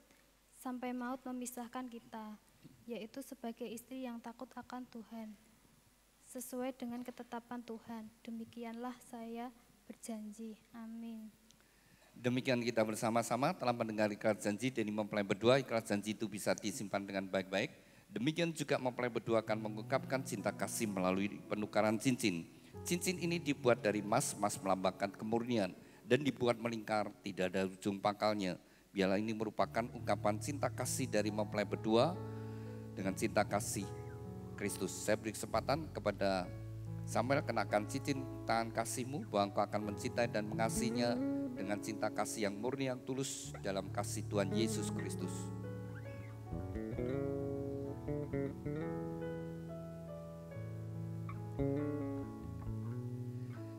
sampai maut memisahkan kita, yaitu sebagai istri yang takut akan Tuhan, sesuai dengan ketetapan Tuhan. Demikianlah saya berjanji. Amin. Demikian kita bersama-sama telah mendengar ikrar janji dan mempelai berdua. Ikrar janji itu bisa disimpan dengan baik-baik. Demikian juga mempelai berdua akan mengungkapkan cinta kasih melalui penukaran cincin. Cincin ini dibuat dari emas, emas melambangkan kemurnian dan dibuat melingkar, tidak ada ujung pangkalnya. Biarlah ini merupakan ungkapan cinta kasih dari mempelai berdua dengan cinta kasih Kristus. Saya beri kesempatan kepada Samuel, kenakan cincin tangan kasihmu bahwa engkau akan mencintai dan mengasihinya dengan cinta kasih yang murni, yang tulus dalam kasih Tuhan Yesus Kristus.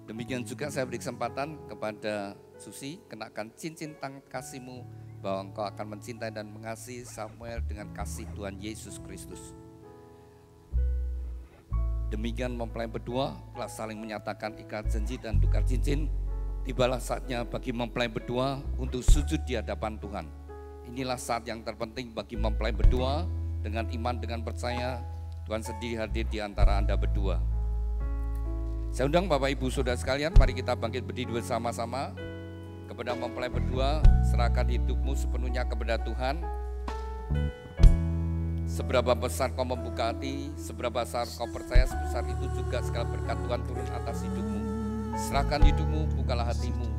Demikian juga saya beri kesempatan kepada Susi, kenakan cincin tangan kasihmu bahwa engkau akan mencintai dan mengasihi Samuel dengan kasih Tuhan Yesus Kristus. Demikian mempelai berdua telah saling menyatakan ikrar janji dan tukar cincin. Tibalah saatnya bagi mempelai berdua untuk sujud di hadapan Tuhan. Inilah saat yang terpenting bagi mempelai berdua. Dengan iman, dengan percaya, Tuhan sendiri hadir di antara Anda berdua. Saya undang Bapak Ibu Saudara sekalian, mari kita bangkit berdiri bersama-sama. Kepada mempelai berdua, serahkan hidupmu sepenuhnya kepada Tuhan. Seberapa besar kau membuka hati, seberapa besar kau percaya, sebesar itu juga segala berkat Tuhan turun atas hidupmu. Serahkan hidupmu, bukalah hatimu.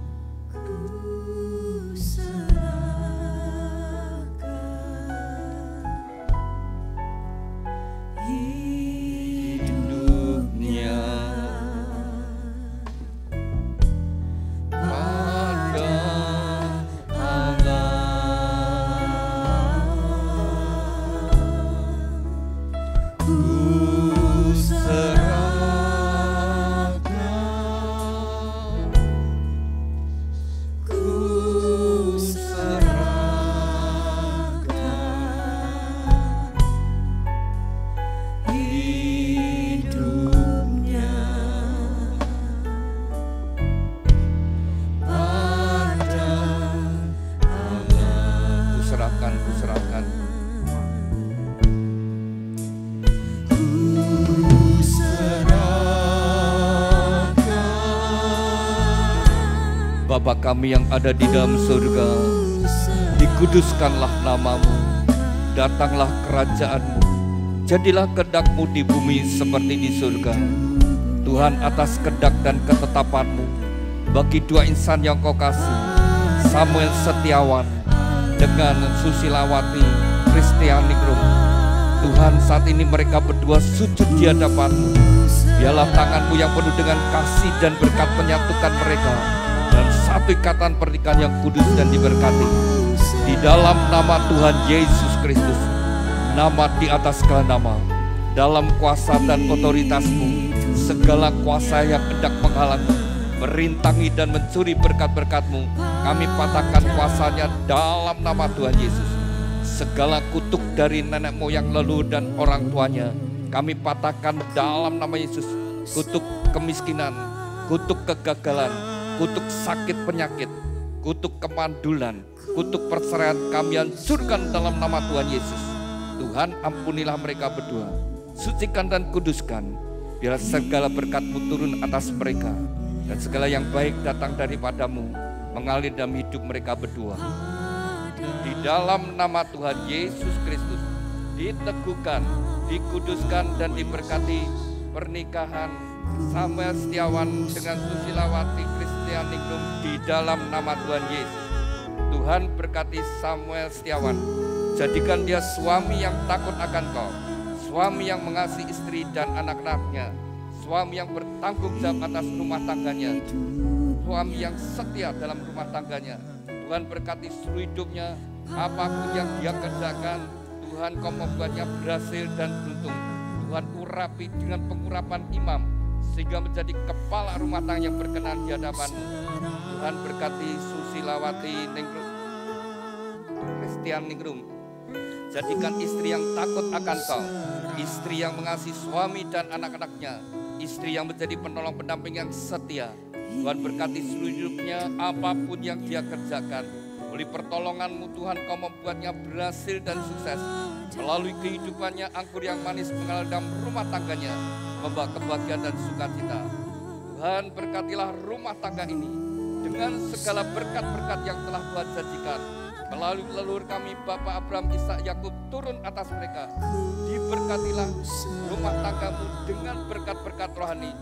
Bapa kami yang ada di dalam surga, dikuduskanlah namamu, datanglah kerajaanmu, jadilah kehendak-mu di bumi seperti di surga. Tuhan, atas kehendak dan ketetapan-mu, bagi dua insan yang kau kasih, Samuel Setiawan dengan Susilawati Kristianingrum, Tuhan, saat ini mereka berdua sujud di hadapan-mu. Biarlah tangan-mu yang penuh dengan kasih dan berkat menyatukan mereka dan satu ikatan pernikahan yang kudus dan diberkati. Di dalam nama Tuhan Yesus Kristus, nama di atas segala nama, dalam kuasa dan otoritas-mu, segala kuasa yang hendak menghalangi, merintangi dan mencuri berkat-berkat-mu, kami patahkan kuasanya dalam nama Tuhan Yesus. Segala kutuk dari nenek moyang leluhur dan orang tuanya, kami patahkan dalam nama Yesus. Kutuk kemiskinan, kutuk kegagalan, kutuk sakit penyakit, kutuk kemandulan, kutuk perceraian, kami hancurkan dalam nama Tuhan Yesus. Tuhan, ampunilah mereka berdua, sucikan dan kuduskan, biar segala berkat-mu turun atas mereka, dan segala yang baik datang daripadamu, mengalir dalam hidup mereka berdua. Di dalam nama Tuhan Yesus Kristus, diteguhkan, dikuduskan dan diberkati pernikahan Samuel Setiawan dengan Susilawati Kristianingrum di dalam nama Tuhan Yesus. Tuhan berkati Samuel Setiawan Jadikan dia suami yang takut akan Kau, suami yang mengasihi istri dan anak-anaknya, suami yang bertanggung jawab atas rumah tangganya, suami yang setia dalam rumah tangganya. Tuhan berkati seluruh hidupnya, apapun yang dia kerjakan, Tuhan Kau membuatnya berhasil dan beruntung. Tuhan urapi dengan pengurapan imam, sehingga menjadi kepala rumah tangga yang berkenan di hadapan-Mu. Tuhan berkati Susilawati Christian Ningrum. Jadikan istri yang takut akan Kau, istri yang mengasihi suami dan anak-anaknya, istri yang menjadi penolong pendamping yang setia. Tuhan berkati seluruh hidupnya, apapun yang dia kerjakan. Oleh pertolongan-Mu Tuhan Kau membuatnya berhasil dan sukses. Melalui kehidupannya anggur yang manis mengalir dalam rumah tangganya, membawa kebahagiaan dan sukacita. Tuhan berkatilah rumah tangga ini dengan segala berkat-berkat yang telah Tuhan janjikan. Melalui leluhur kami Bapak Abraham, Ishak, Yakub turun atas mereka. Diberkatilah rumah tanggamu dengan berkat-berkat rohani,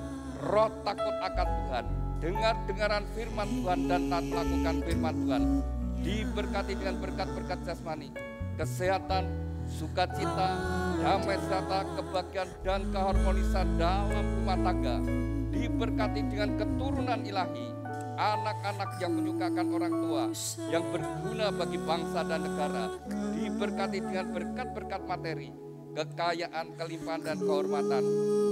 roh takut akan Tuhan, dengar-dengaran firman Tuhan dan taat melakukan firman Tuhan. Diberkati dengan berkat-berkat jasmani, kesehatan, sukacita, damai sejahtera, kebahagiaan dan keharmonisan dalam rumah tangga. Diberkati dengan keturunan ilahi, anak-anak yang menyukakan orang tua, yang berguna bagi bangsa dan negara. Diberkati dengan berkat-berkat materi, kekayaan, kelimpahan dan kehormatan.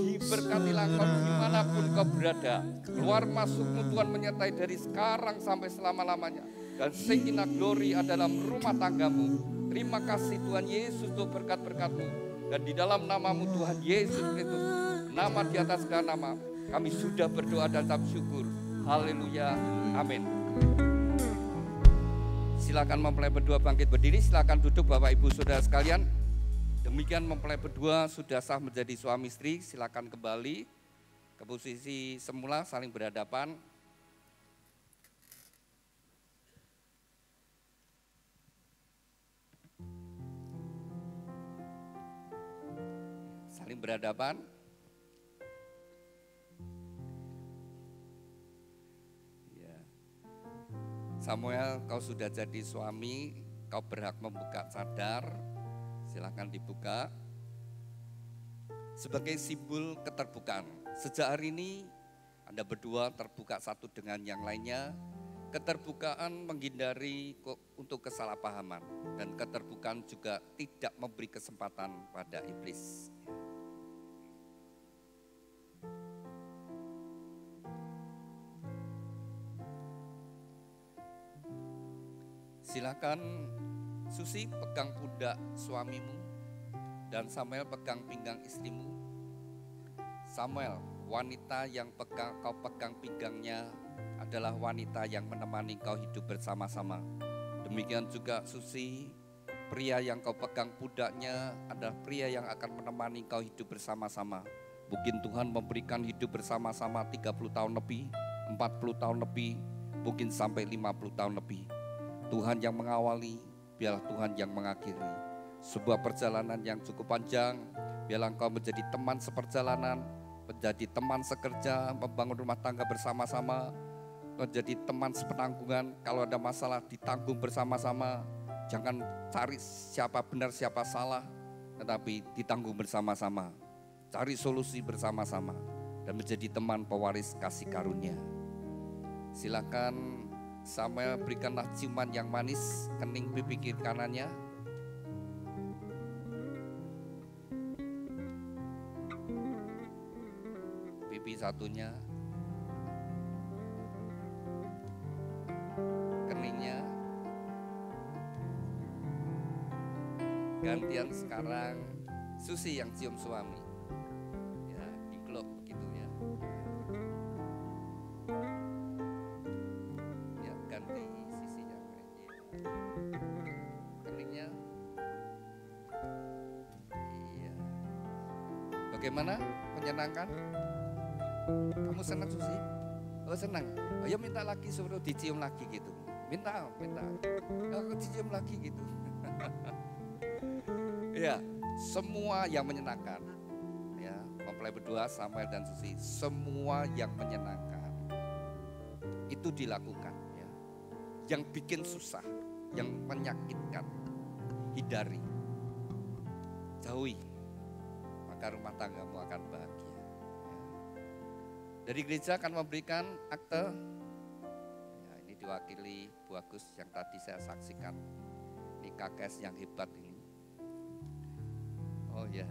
Diberkatilah Kau dimanapun Kau berada. Keluar masukmu Tuhan menyertai dari sekarang sampai selama-lamanya. Dan Shekinah glory adalah rumah tanggamu. Terima kasih Tuhan Yesus untuk berkat-berkat-Mu. Dan di dalam nama-Mu Tuhan Yesus Kristus, nama di atas segala nama, kami sudah berdoa dan ucap syukur. Haleluya, amin. Silakan mempelai berdua bangkit berdiri, silakan duduk Bapak Ibu Saudara sekalian. Demikian mempelai berdua sudah sah menjadi suami istri, silakan kembali ke posisi semula saling berhadapan. Saling berhadapan. Samuel, kau sudah jadi suami, kau berhak membuka cadar, silakan dibuka. Sebagai simbol keterbukaan, sejak hari ini Anda berdua terbuka satu dengan yang lainnya. Keterbukaan menghindari untuk kesalahpahaman, dan keterbukaan juga tidak memberi kesempatan pada iblis. Silakan Susi pegang pundak suamimu dan Samuel pegang pinggang istrimu. Samuel, wanita yang kau pegang pinggangnya adalah wanita yang menemani kau hidup bersama-sama. Demikian juga Susi, pria yang kau pegang pundaknya adalah pria yang akan menemani kau hidup bersama-sama. Mungkin Tuhan memberikan hidup bersama-sama 30 tahun lebih, 40 tahun lebih, mungkin sampai 50 tahun lebih. Tuhan yang mengawali, biarlah Tuhan yang mengakhiri. Sebuah perjalanan yang cukup panjang, biarlah engkau menjadi teman seperjalanan, menjadi teman sekerja, membangun rumah tangga bersama-sama, menjadi teman sepenanggungan. Kalau ada masalah ditanggung bersama-sama, jangan cari siapa benar siapa salah, tetapi ditanggung bersama-sama. Cari solusi bersama-sama dan menjadi teman pewaris kasih karunia. Silakan Samuel, berikanlah ciuman yang manis kening pipi kiri kanannya. Pipi satunya, keningnya. Gantian sekarang Susi yang cium suami. Ya, diglok begitu ya. Ganti sisinya, keningnya. Iya. Bagaimana? Menyenangkan? Kamu senang Susi? Oh senang. Oh ya minta lagi suruh dicium lagi gitu. Minta. Aku dicium lagi gitu. Ya, semua yang menyenangkan. Ya, mempelai berdua Samuel dan Susi, semua yang menyenangkan itu dilakukan. Yang bikin susah, yang menyakitkan, hindari, jauhi, maka rumah tanggamu akan bahagia. Dari gereja akan memberikan akte, ya, ini diwakili Bu Agus yang tadi saya saksikan, ini KKS yang hebat ini. Oh ya,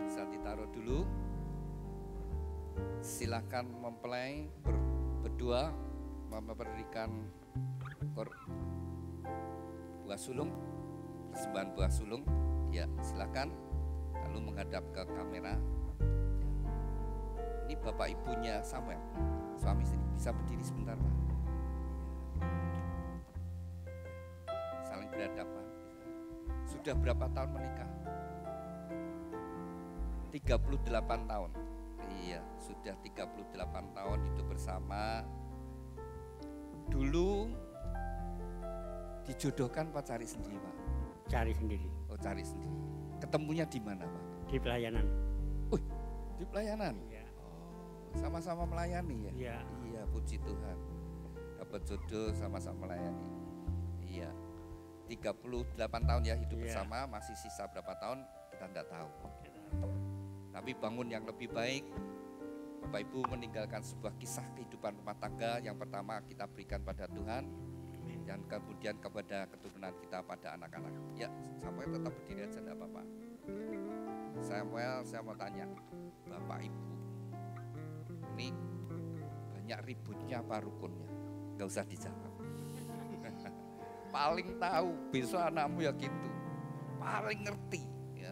bisa ditaruh dulu. Silakan mempelai berdua memberikan buah sulung, persembahan buah sulung. Ya, silakan. Lalu menghadap ke kamera. Ya. Ini bapak ibunya Samuel, suami sini. Bisa berdiri sebentar, Pak. Ya. Saling berhadapan. Sudah berapa tahun menikah? 38 tahun. Iya, sudah 38 tahun hidup bersama. Dulu dijodohkan Pak cari sendiri, Pak? Cari sendiri. Oh, cari sendiri. Ketemunya di mana, Pak? Di pelayanan. Di pelayanan? Iya. Oh, sama-sama melayani ya? Iya. Iya, puji Tuhan. Dapat jodoh sama-sama melayani. Iya. 38 tahun ya hidup bersama, masih sisa berapa tahun kita tidak tahu. Tapi bangun yang lebih baik. Bapak Ibu meninggalkan sebuah kisah kehidupan rumah tangga. Yang pertama kita berikan pada Tuhan, dan kemudian kepada keturunan kita, pada anak-anak. Ya, Samuel tetap berdiri aja, enggak apa-apa. Samuel, saya mau tanya, Bapak Ibu, ini banyak ributnya apa rukunnya? Enggak usah dijawab. Paling tahu, besok anakmu ya gitu. Paling ngerti. Ya.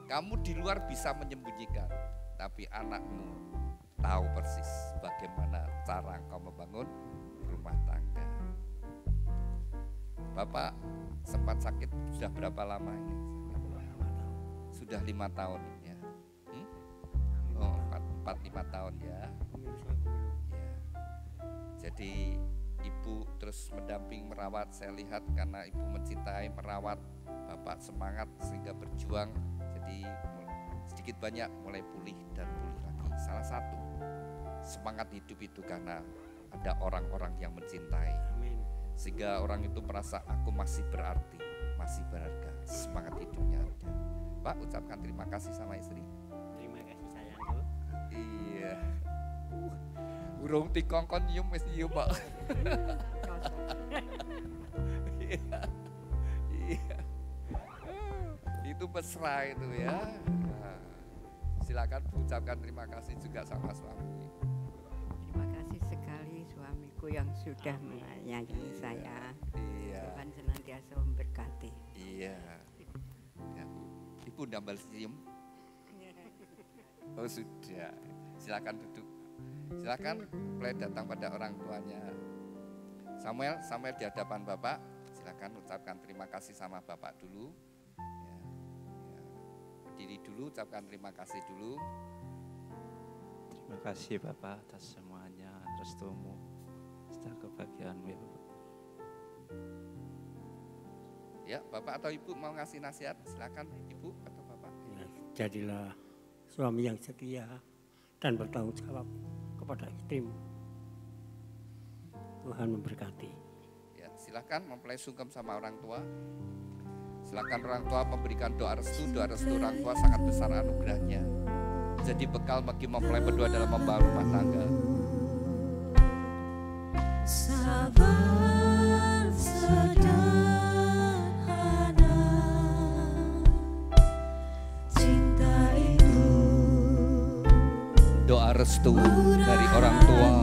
Kamu di luar bisa menyembunyikan, tapi anakmu tahu persis bagaimana cara engkau membangun rumah tangga. Bapak sempat sakit sudah berapa lama ini? Sudah 5 tahun ya. Oh, 4-5 tahun ya. Ya. Jadi ibu terus mendamping, merawat. Saya lihat karena ibu mencintai, merawat, bapak semangat sehingga berjuang. Jadi sedikit banyak mulai pulih dan pulih lagi. Salah satu semangat hidup itu karena ada orang-orang yang mencintai. Sehingga orang itu merasa aku masih berarti, masih berharga, semangat hidupnya ada. Pak, ucapkan terima kasih sama istri. Terima kasih sayangku. Iya. Urung dikongkon nyium wis nyium, Pak. Iya. Iya. Itu mesra itu ya. Nah, silakan ucapkan terima kasih juga sama suami. Terima kasih sekali suamiku yang sudah menyayangi saya. Iya. Tuhan senantiasa memberkati. Iya. Ya. Ibu nambal senyum. Oh sudah. Silakan duduk. Silakan mulai datang pada orang tuanya. Samuel di hadapan Bapak. Silakan ucapkan terima kasih sama Bapak dulu. Ya. Ya. Berdiri dulu, ucapkan terima kasih dulu. Terima kasih Bapak atas semuanya, restumu, serta kebahagiaanmu ya Bapak. Ya, Bapak atau Ibu mau ngasih nasihat, silakan Ibu atau Bapak. Ya, jadilah suami yang setia dan bertanggung jawab kepada istrimu. Tuhan memberkati. Ya, silakan mempelai sungkem sama orang tua. Silakan orang tua memberikan doa restu orang tua sangat besar anugerahnya. Jadi bekal bagi mempelai berdua dalam membangun rumah tangga. Sabar sederhana, cinta itu Doa restu dari orang tua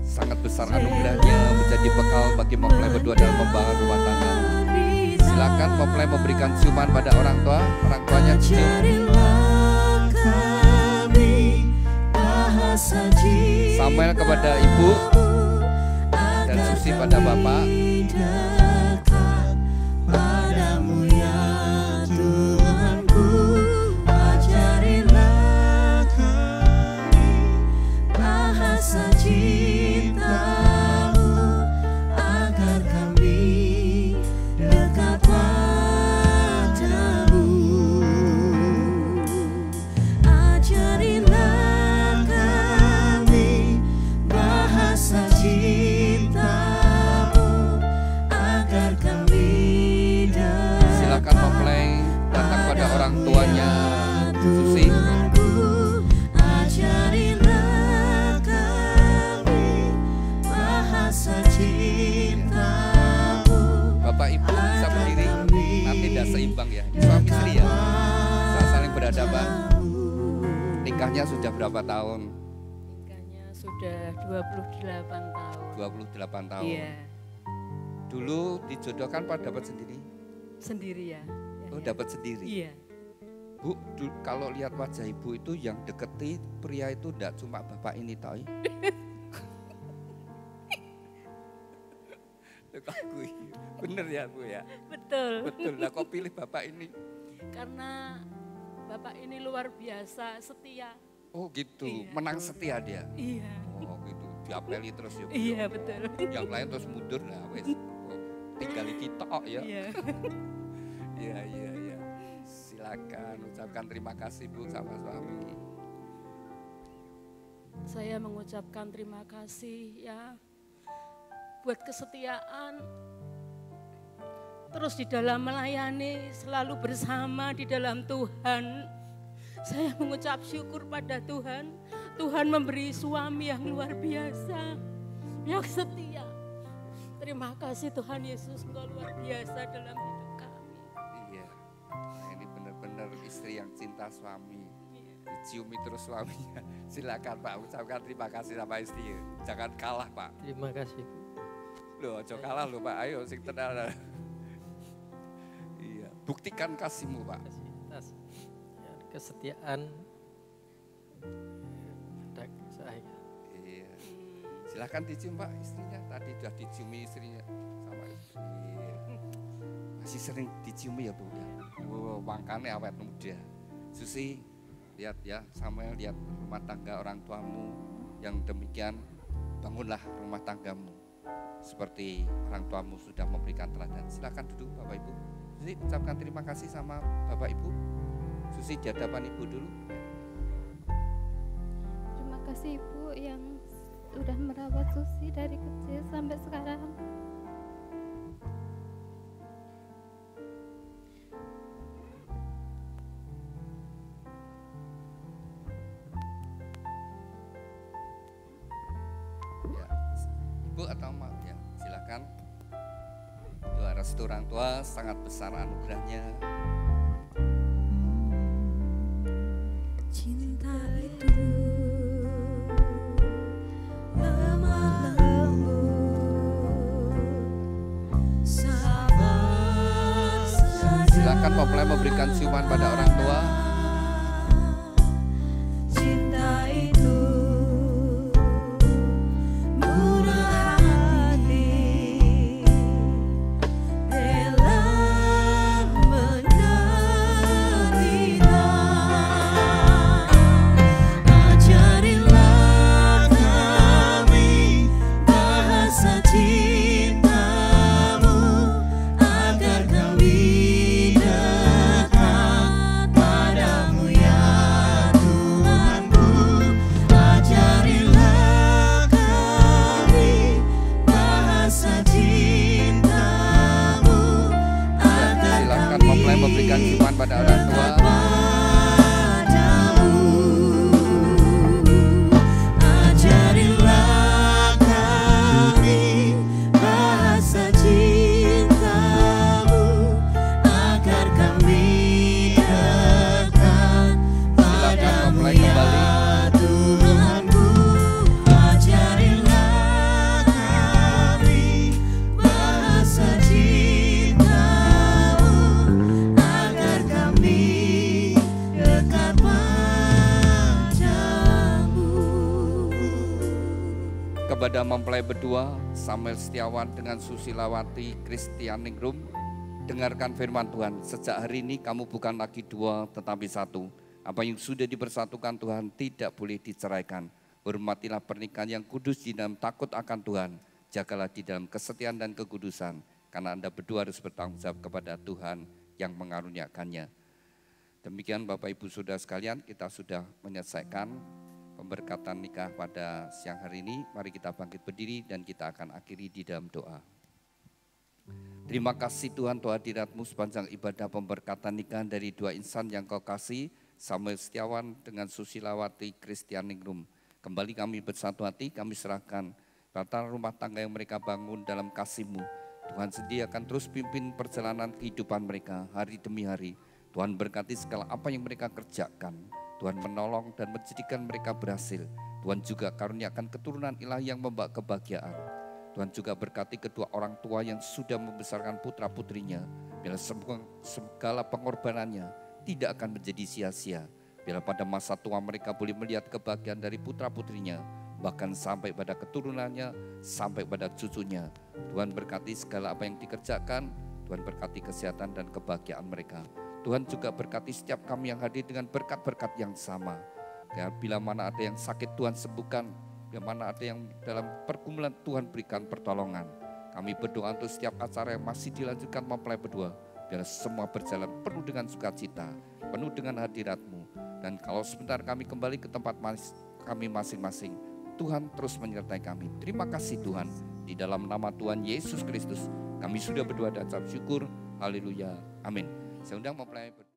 sangat besar anugerahnya, menjadi bekal bagi mempelai berdua dalam membangun rumah tangga. Silakan mempelai memberikan ciuman pada orang tua, orang tuanya cium. Samuel kepada ibu dan Susi pada bapak. Padamu ya Tuhanku, ajarilah kami bahasa cintamu agar kami dekat. orang tuanya. Susi. Ajarilah kami bahasa cintamu. Bapak Ibu bisa berdiri, nanti tidak seimbang ya. Suami istri ya, bisa saling berhadapan. Nikahnya sudah berapa tahun? Nikahnya sudah 28 tahun. 28 tahun. Iya. Dulu dijodohkan Pak dapat sendiri? Sendiri ya. Oh dapat sendiri? Iya. Bu, kalau lihat wajah ibu itu yang deketi pria itu enggak cuma bapak ini tahu. Bener ya Bu ya? Betul. Betul, lah kok pilih bapak ini? Karena bapak ini luar biasa setia. Oh gitu, Iya. menang setia dia? Iya. Oh gitu, diapeli terus ya Bu? Iya betul. Yang lain terus mundur lah wes. Tinggal kita ya. Iya. Iya. Silakan ucapkan terima kasih Bu sama suami. Saya mengucapkan terima kasih ya buat kesetiaan. Terus di dalam melayani selalu bersama di dalam Tuhan. Saya mengucap syukur pada Tuhan. Tuhan memberi suami yang luar biasa, yang setia. Terima kasih Tuhan Yesus, Engkau luar biasa dalam hidup kami. Iya, nah, ini benar-benar istri yang cinta suami. Diciumi terus suaminya. Silakan Pak, ucapkan terima kasih sama istri. Jangan kalah Pak. Terima kasih. Loh, jangan kalah loh Pak. Ayo sing tenar. Iya, buktikan kasihmu Pak. Atas kesetiaan pada saya. Iya. Silakan dicium Pak istrinya. Tadi sudah diciumi istrinya sama istri. Iya. Masih sering diciumi ya Bu ya. Oh, makanya awet muda. Susi, lihat ya, Samuel lihat rumah tangga orang tuamu yang demikian, bangunlah rumah tanggamu. Seperti orang tuamu sudah memberikan teladan. Silakan duduk Bapak Ibu. Susi ucapkan terima kasih sama Bapak Ibu. Susi di hadapan Ibu dulu. Terima kasih Ibu yang sudah merawat Susi dari kecil sampai sekarang. Ya, Ibu atau Mak ya, silakan. Doa restu orang tua sangat besar anugerahnya. Cinta itu lemah lembut, sabar saja. Silakan mempelai memberikan ciuman pada orang tua. Cinta itu murah hati, rela menderita. Ajarilah kami bahasa cintamu, agar kami dekat padamu ya Tuhanku. Ajarilah kami bahasa cintamu, agar Silakan kami mempelai memberikan ciuman pada orang tua. Ajarilah kami bahasa cintamu, agar kami dekat Silakan padamu mempelai ya kembali. Tuhanku. Ajarilah kami bahasa cintamu, agar kami dekat padamu. Kepada mempelai berdua, Samuel Setiawan dengan Susilawati Kristianingrum, dengarkan firman Tuhan. Sejak hari ini kamu bukan lagi dua tetapi satu. Apa yang sudah dipersatukan Tuhan tidak boleh diceraikan. Hormatilah pernikahan yang kudus di dalam takut akan Tuhan. Jagalah di dalam kesetiaan dan kekudusan. Karena Anda berdua harus bertanggung jawab kepada Tuhan yang mengaruniakannya. Demikian Bapak Ibu Saudara sekalian, kita sudah menyelesaikan pemberkatan nikah pada siang hari ini. Mari kita bangkit berdiri dan kita akan akhiri di dalam doa. Terima kasih Tuhan untuk hadirat-Mu sepanjang ibadah pemberkatan nikahan dari dua insan yang Kau kasih, Samuel Setiawan dengan Susilawati Kristianingrum. Kembali kami bersatu hati, kami serahkan rata rumah tangga yang mereka bangun dalam kasih-Mu. Tuhan sendiri akan terus pimpin perjalanan kehidupan mereka hari demi hari. Tuhan berkati segala apa yang mereka kerjakan. Tuhan menolong dan menjadikan mereka berhasil. Tuhan juga karuniakan keturunan ilahi yang membawa kebahagiaan. Tuhan juga berkati kedua orang tua yang sudah membesarkan putra-putrinya. Bila segala pengorbanannya tidak akan menjadi sia-sia. Bila pada masa tua mereka boleh melihat kebahagiaan dari putra-putrinya, bahkan sampai pada keturunannya, sampai pada cucunya. Tuhan berkati segala apa yang dikerjakan, Tuhan berkati kesehatan dan kebahagiaan mereka. Tuhan juga berkati setiap kami yang hadir dengan berkat-berkat yang sama. Ya, bila mana ada yang sakit Tuhan sembuhkan, bila mana ada yang dalam pergumulan Tuhan berikan pertolongan. Kami berdoa untuk setiap acara yang masih dilanjutkan mempelai berdua, biar semua berjalan penuh dengan sukacita, penuh dengan hadirat-Mu. Dan kalau sebentar kami kembali ke tempat kami masing-masing, Tuhan terus menyertai kami. Terima kasih Tuhan, di dalam nama Tuhan Yesus Kristus kami sudah berdoa dan ucap syukur. Haleluya, amin. Saya undang mempelai berdua.